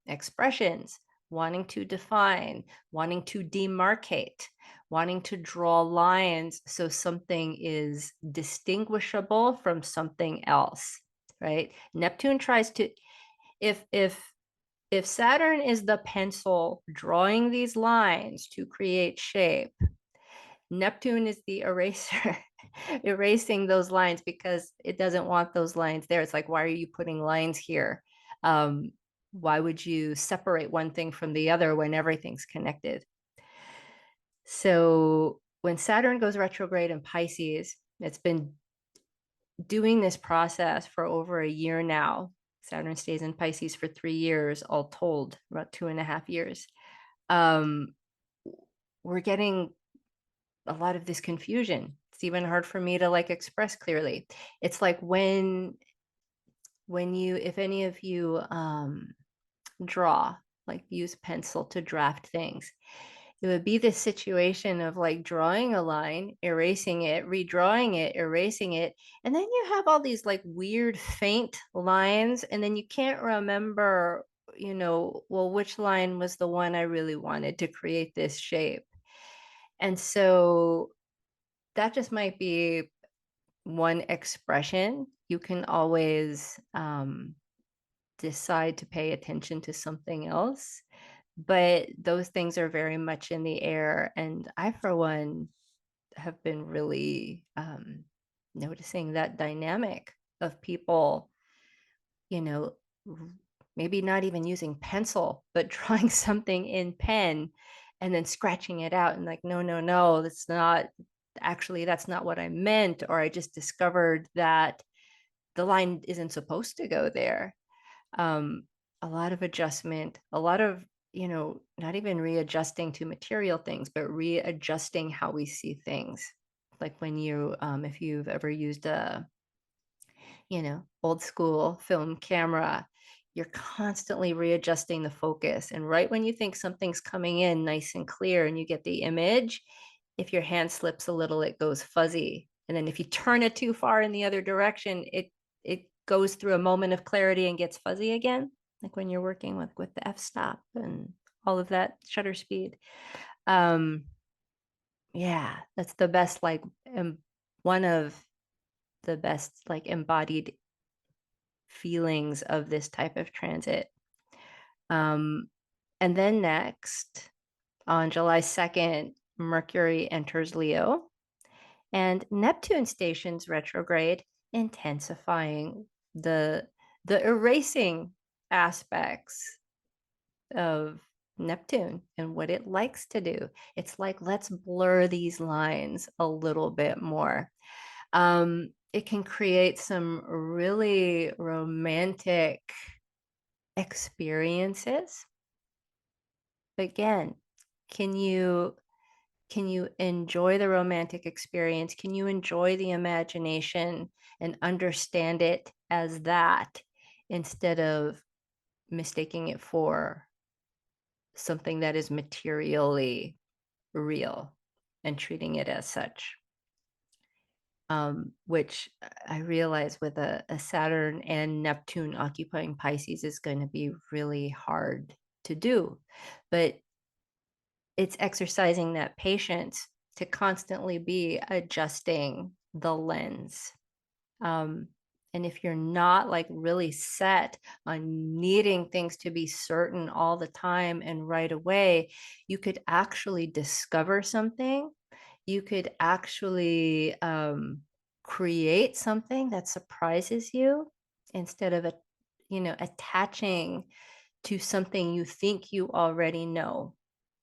Speaker 1: expressions, wanting to define, wanting to demarcate, wanting to draw lines so something is distinguishable from something else, right? Neptune tries to, if Saturn is the pencil drawing these lines to create shape, Neptune is the eraser erasing those lines because it doesn't want those lines there. It's like, why are you putting lines here? Why would you separate one thing from the other when everything's connected? So when Saturn goes retrograde in Pisces, it's been doing this process for over a year now. Saturn stays in Pisces for 3 years, all told, about 2.5 years. We're getting a lot of this confusion. It's even hard for me to like express clearly. It's like when you, if any of you draw, like use pencil to draft things, it would be this situation of like drawing a line, erasing it, redrawing it, erasing it, and then you have all these like weird faint lines, and then you can't remember, well, which line was the one I really wanted to create this shape. And so that just might be one expression. You can always decide to pay attention to something else, but those things are very much in the air. And I, for one, have been really noticing that dynamic of people, you know, maybe not even using pencil, but drawing something in pen and then scratching it out and like, no, no, no, that's not actually, that's not what I meant. Or I just discovered that the line isn't supposed to go there. Um, a lot of adjustment, a lot of, not even readjusting to material things, but readjusting how we see things. Like when you, if you've ever used a, old school film camera, you're constantly readjusting the focus. And right when you think something's coming in nice and clear and you get the image, if your hand slips a little, it goes fuzzy. And then if you turn it too far in the other direction, it goes through a moment of clarity and gets fuzzy again, like when you're working with the f-stop and all of that shutter speed. Yeah, that's the best, like one of the best like embodied feelings of this type of transit. And then next, on July 2nd, Mercury enters Leo and Neptune stations retrograde, intensifying the erasing aspects of Neptune and what it likes to do. It's like, let's blur these lines a little bit more. It can create some really romantic experiences. But again, can you enjoy the romantic experience? Can you enjoy the imagination and understand it as that instead of mistaking it for something that is materially real and treating it as such? Which I realize with a Saturn and Neptune occupying Pisces is going to be really hard to do. But it's exercising that patience to constantly be adjusting the lens. Um, and if you're not like really set on needing things to be certain all the time and right away, you could actually discover something. You could actually create something that surprises you instead of, attaching to something you think you already know,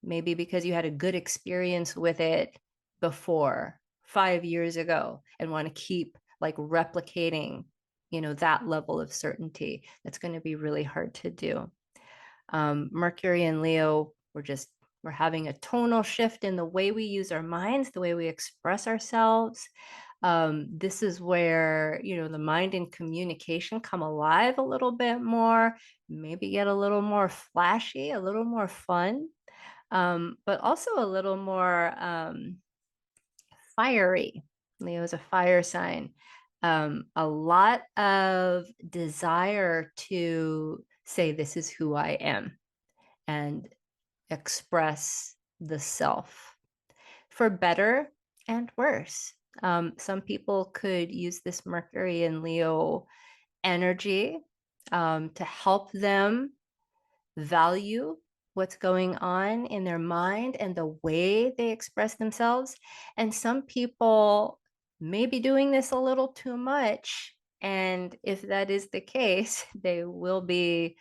Speaker 1: maybe because you had a good experience with it before 5 years ago and want to keep like replicating, that level of certainty. That's going to be really hard to do. Mercury and Leo, we're having a tonal shift in the way we use our minds, the way we express ourselves. This is where, the mind and communication come alive a little bit more, maybe get a little more flashy, a little more fun, but also a little more fiery. Leo is a fire sign. A lot of desire to say, this is who I am, and express the self for better and worse. Some people could use this Mercury and Leo energy to help them value what's going on in their mind and the way they express themselves. And some people may be doing this a little too much. And if that is the case, that will be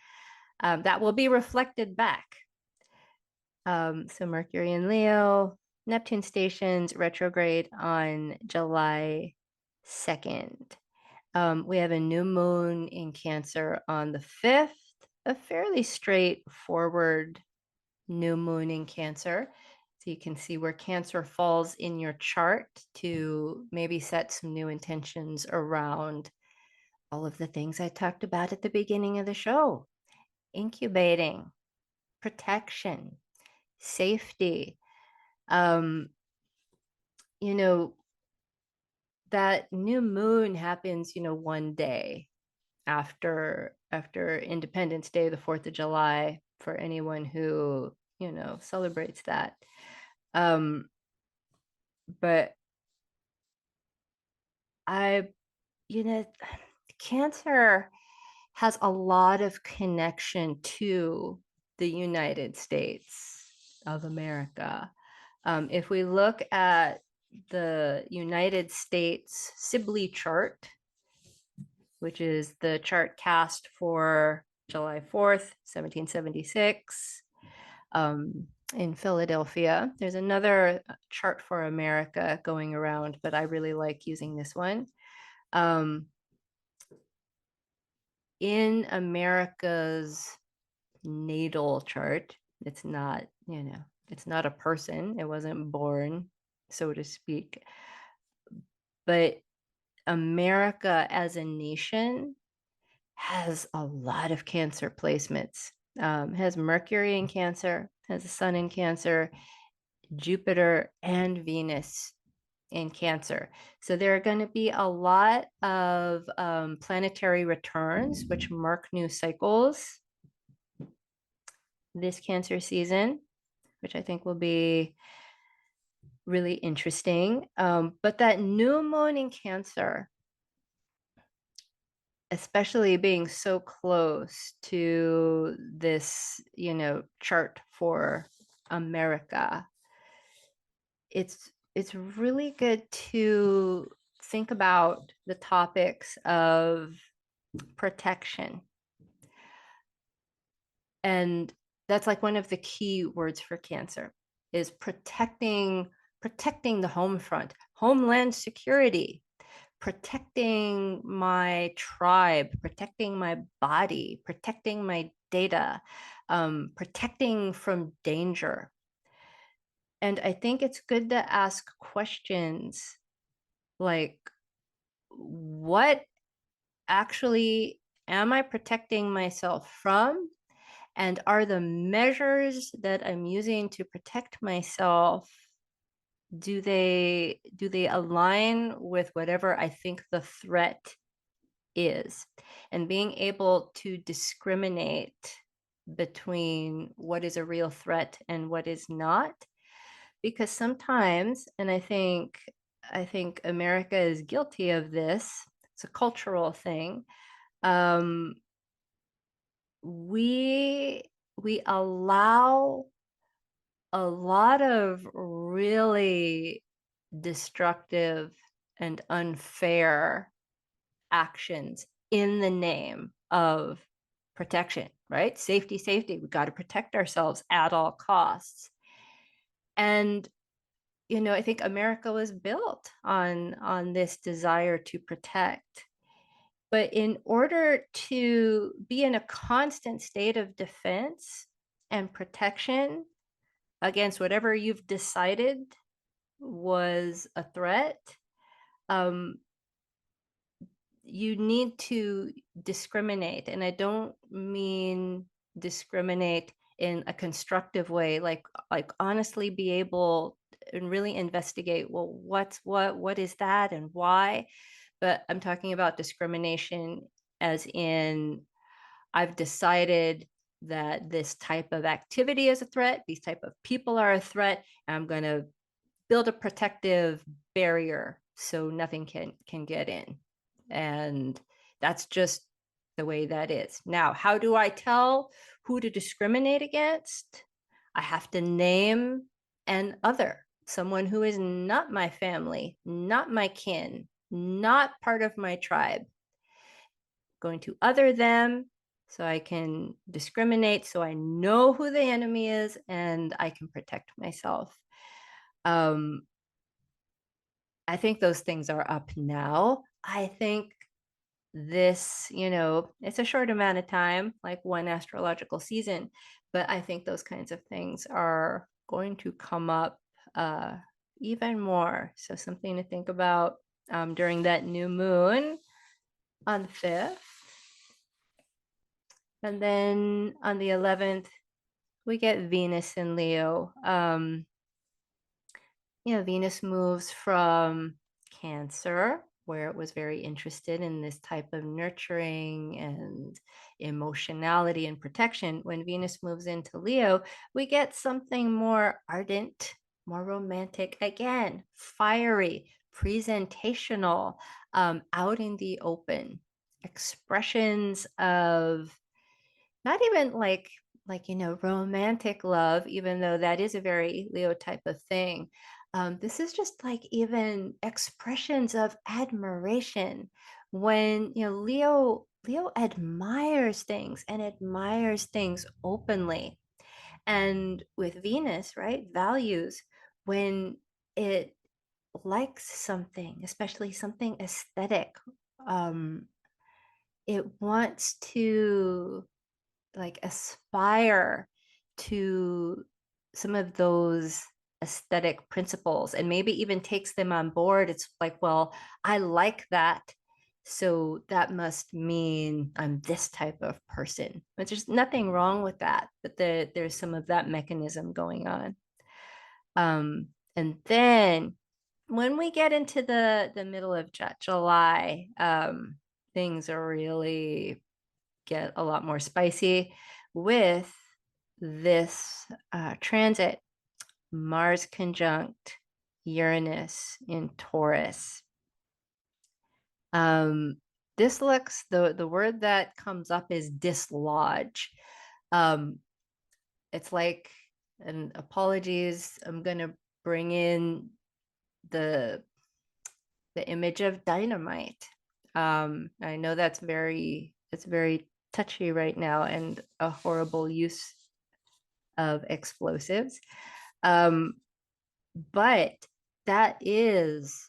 Speaker 1: reflected back. So Mercury in Leo, Neptune stations retrograde on July 2nd. We have a new moon in Cancer on the 5th, a fairly straightforward new moon in Cancer. So you can see where Cancer falls in your chart to maybe set some new intentions around all of the things I talked about at the beginning of the show. Incubating, protection, safety. Um, you know, that new moon happens, one day after Independence Day, the 4th of July, for anyone who, celebrates that. But I, you know, Cancer has a lot of connection to the United States of America. If we look at the United States Sibley chart, which is the chart cast for July 4th, 1776, in Philadelphia. There's another chart for America going around, but I really like using this one. In America's natal chart, it's not, it's not a person. It wasn't born, so to speak. But America as a nation has a lot of Cancer placements. Has Mercury in Cancer, has the Sun in Cancer, Jupiter and Venus in Cancer. So there are going to be a lot of planetary returns, which mark new cycles this Cancer season, which I think will be really interesting. But that new moon in Cancer, especially being so close to this, chart for America, it's really good to think about the topics of protection. And that's like one of the key words for Cancer is protecting the home front, homeland security, protecting my tribe, protecting my body, protecting my data, protecting from danger. And I think it's good to ask questions like, what actually am I protecting myself from? And are the measures that I'm using to protect myself, do they align with whatever I think the threat is? And being able to discriminate between what is a real threat and what is not. Because sometimes, and I think America is guilty of this, it's a cultural thing. We allow a lot of really destructive and unfair actions in the name of protection, right? Safety. We got to protect ourselves at all costs. And I think America was built on this desire to protect. But in order to be in a constant state of defense and protection against whatever you've decided was a threat, um, you need to discriminate. And I don't mean discriminate in a constructive way, like honestly be able and really investigate, well, what is that and why? But I'm talking about discrimination as in I've decided that this type of activity is a threat, these type of people are a threat, and I'm going to build a protective barrier so nothing can get in. And that's just the way that is. Now, how do I tell who to discriminate against? I have to name an other, someone who is not my family, not my kin, not part of my tribe. Going to other them so I can discriminate, so I know who the enemy is and I can protect myself. Um, I think those things are up now. I think this, it's a short amount of time, like one astrological season, but I think those kinds of things are going to come up uh, even more. So something to think about during that new moon on the 5th. And then on the 11th, we get Venus in Leo. Venus moves from Cancer, where it was very interested in this type of nurturing and emotionality and protection. When Venus moves into Leo, we get something more ardent, more romantic, again, fiery, presentational, out in the open, expressions of not even romantic love, even though that is a very Leo type of thing. This is just like even expressions of admiration when Leo admires things and admires things openly. And with Venus, right, values when it likes something, especially something aesthetic. Um, it wants to like aspire to some of those aesthetic principles and maybe even takes them on board. It's like, well, I like that. So that must mean I'm this type of person. But there's nothing wrong with that, but there's some of that mechanism going on. And then when we get into the middle of July, things are really get a lot more spicy with this transit. Mars conjunct Uranus in Taurus. Um, this looks, the word that comes up is dislodge. Um, it's like, and apologies, I'm gonna bring in the the image of dynamite. I know it's very touchy right now and a horrible use of explosives. Um, but that is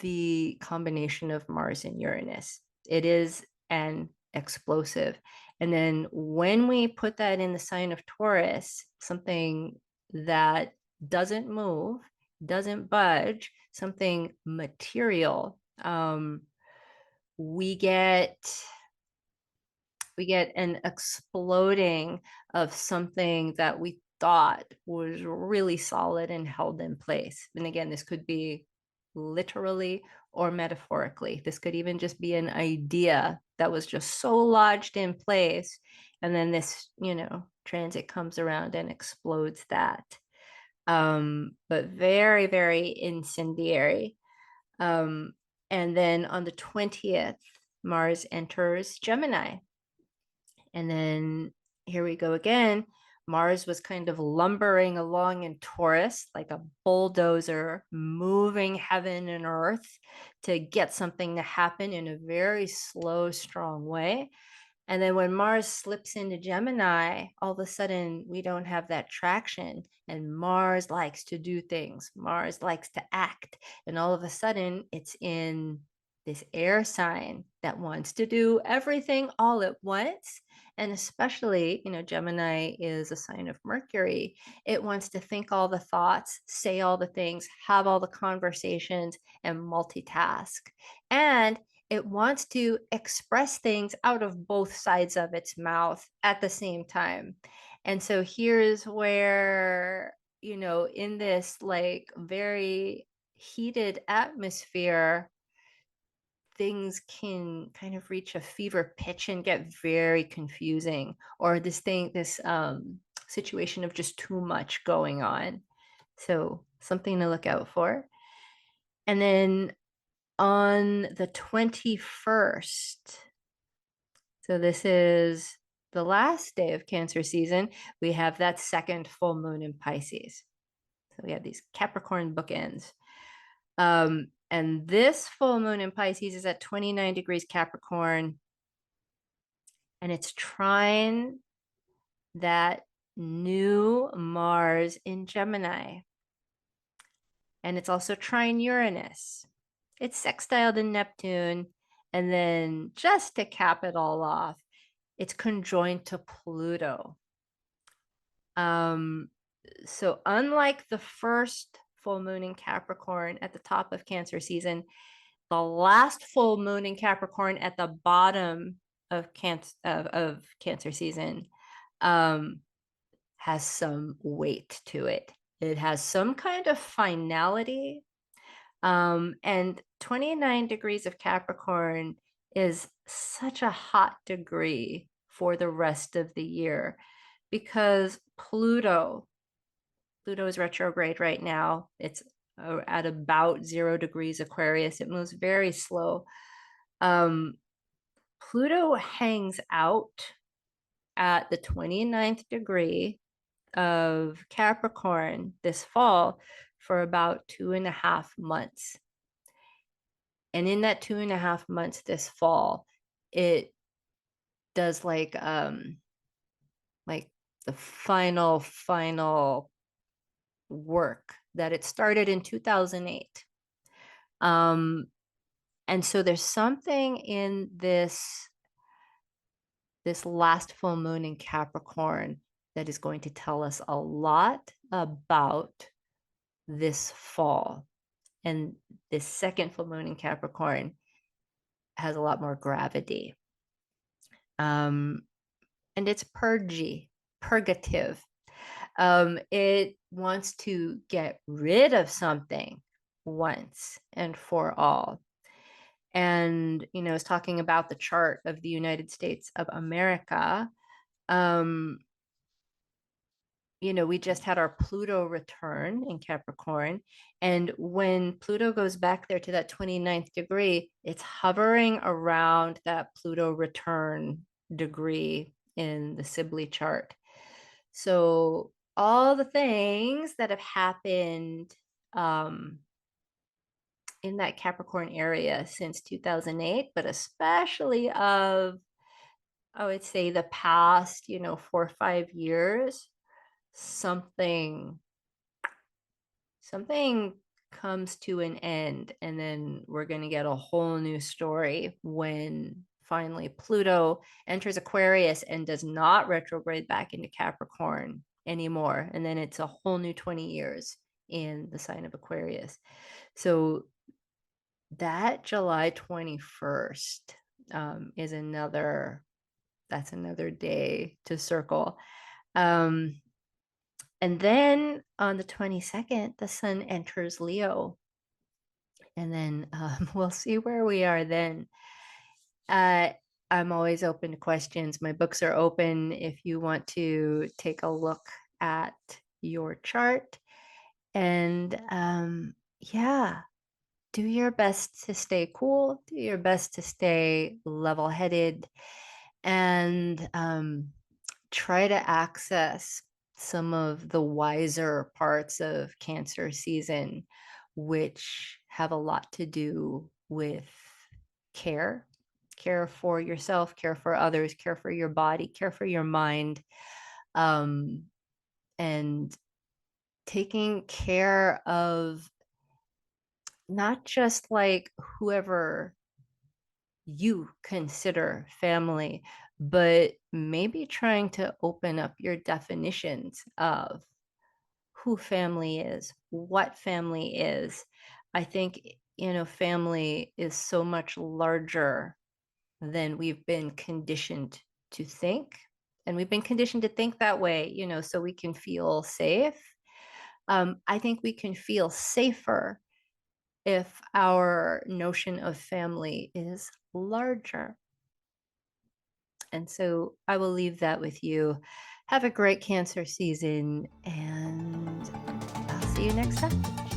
Speaker 1: the combination of Mars and Uranus. It is an explosive. And then when we put that in the sign of Taurus, something that doesn't move, doesn't budge, something material, we get we get an exploding of something that we thought was really solid and held in place. And again, this could be literally or metaphorically. This could even just be an idea that was just so lodged in place. And then this, transit comes around and explodes that. But very, very incendiary. Um, and then on the 20th, Mars enters Gemini. And then here we go again. Mars was kind of lumbering along in Taurus like a bulldozer, moving heaven and earth to get something to happen in a very slow, strong way. And then when Mars slips into Gemini, all of a sudden we don't have that traction. And Mars likes to do things, Mars likes to act. And all of a sudden it's in this air sign that wants to do everything all at once. And especially, Gemini is a sign of Mercury. It wants to think all the thoughts, say all the things, have all the conversations, and multitask. And it wants to express things out of both sides of its mouth at the same time. And so here's where, in this like very heated atmosphere, things can kind of reach a fever pitch and get very confusing, or this situation of just too much going on. So something to look out for. And then on the 21st, so this is the last day of Cancer season, we have that second full moon in Pisces. So we have these Capricorn bookends. And this full moon in Pisces is at 29 degrees Capricorn, and it's trine that new Mars in Gemini. And it's also trine Uranus. It's sextiled in Neptune. And then just to cap it all off, it's conjoined to Pluto. So unlike the first full moon in Capricorn at the top of Cancer season, the last full moon in Capricorn at the bottom of Cancer season has some weight to it. It has some kind of finality. And 29 degrees of Capricorn is such a hot degree for the rest of the year because Pluto is retrograde right now. It's at about 0 degrees Aquarius. It moves very slow. Pluto hangs out at the 29th degree of Capricorn this fall for about 2.5 months. And in that 2.5 months this fall, it does like the final work that it started in 2008. And so there's something in this last full moon in Capricorn that is going to tell us a lot about this fall. And this second full moon in Capricorn has a lot more gravity. And it's purgative. It wants to get rid of something once and for all. And, it's talking about the chart of the United States of America. We just had our Pluto return in Capricorn. And when Pluto goes back there to that 29th degree, it's hovering around that Pluto return degree in the Sibley chart. So all the things that have happened in that Capricorn area since 2008, but especially of, I would say, the past, 4 or 5 years, something comes to an end, and then we're going to get a whole new story when finally Pluto enters Aquarius and does not retrograde back into Capricorn anymore. And then it's a whole new 20 years in the sign of Aquarius. So that July 21st is another day to circle. And then on the 22nd, the sun enters Leo. And then we'll see where we are then. I'm always open to questions. My books are open if you want to take a look at your chart. And yeah, do your best to stay cool, do your best to stay level-headed, and try to access some of the wiser parts of Cancer season, which have a lot to do with care care for yourself, care for others, care for your body, care for your mind, um, and taking care of not just like whoever you consider family, but maybe trying to open up your definitions of who family is, what family is. I think, family is so much larger than we've been conditioned to think. And we've been conditioned to think that way, so we can feel safe. I think we can feel safer if our notion of family is larger. And so I will leave that with you. Have a great Cancer season, and I'll see you next time.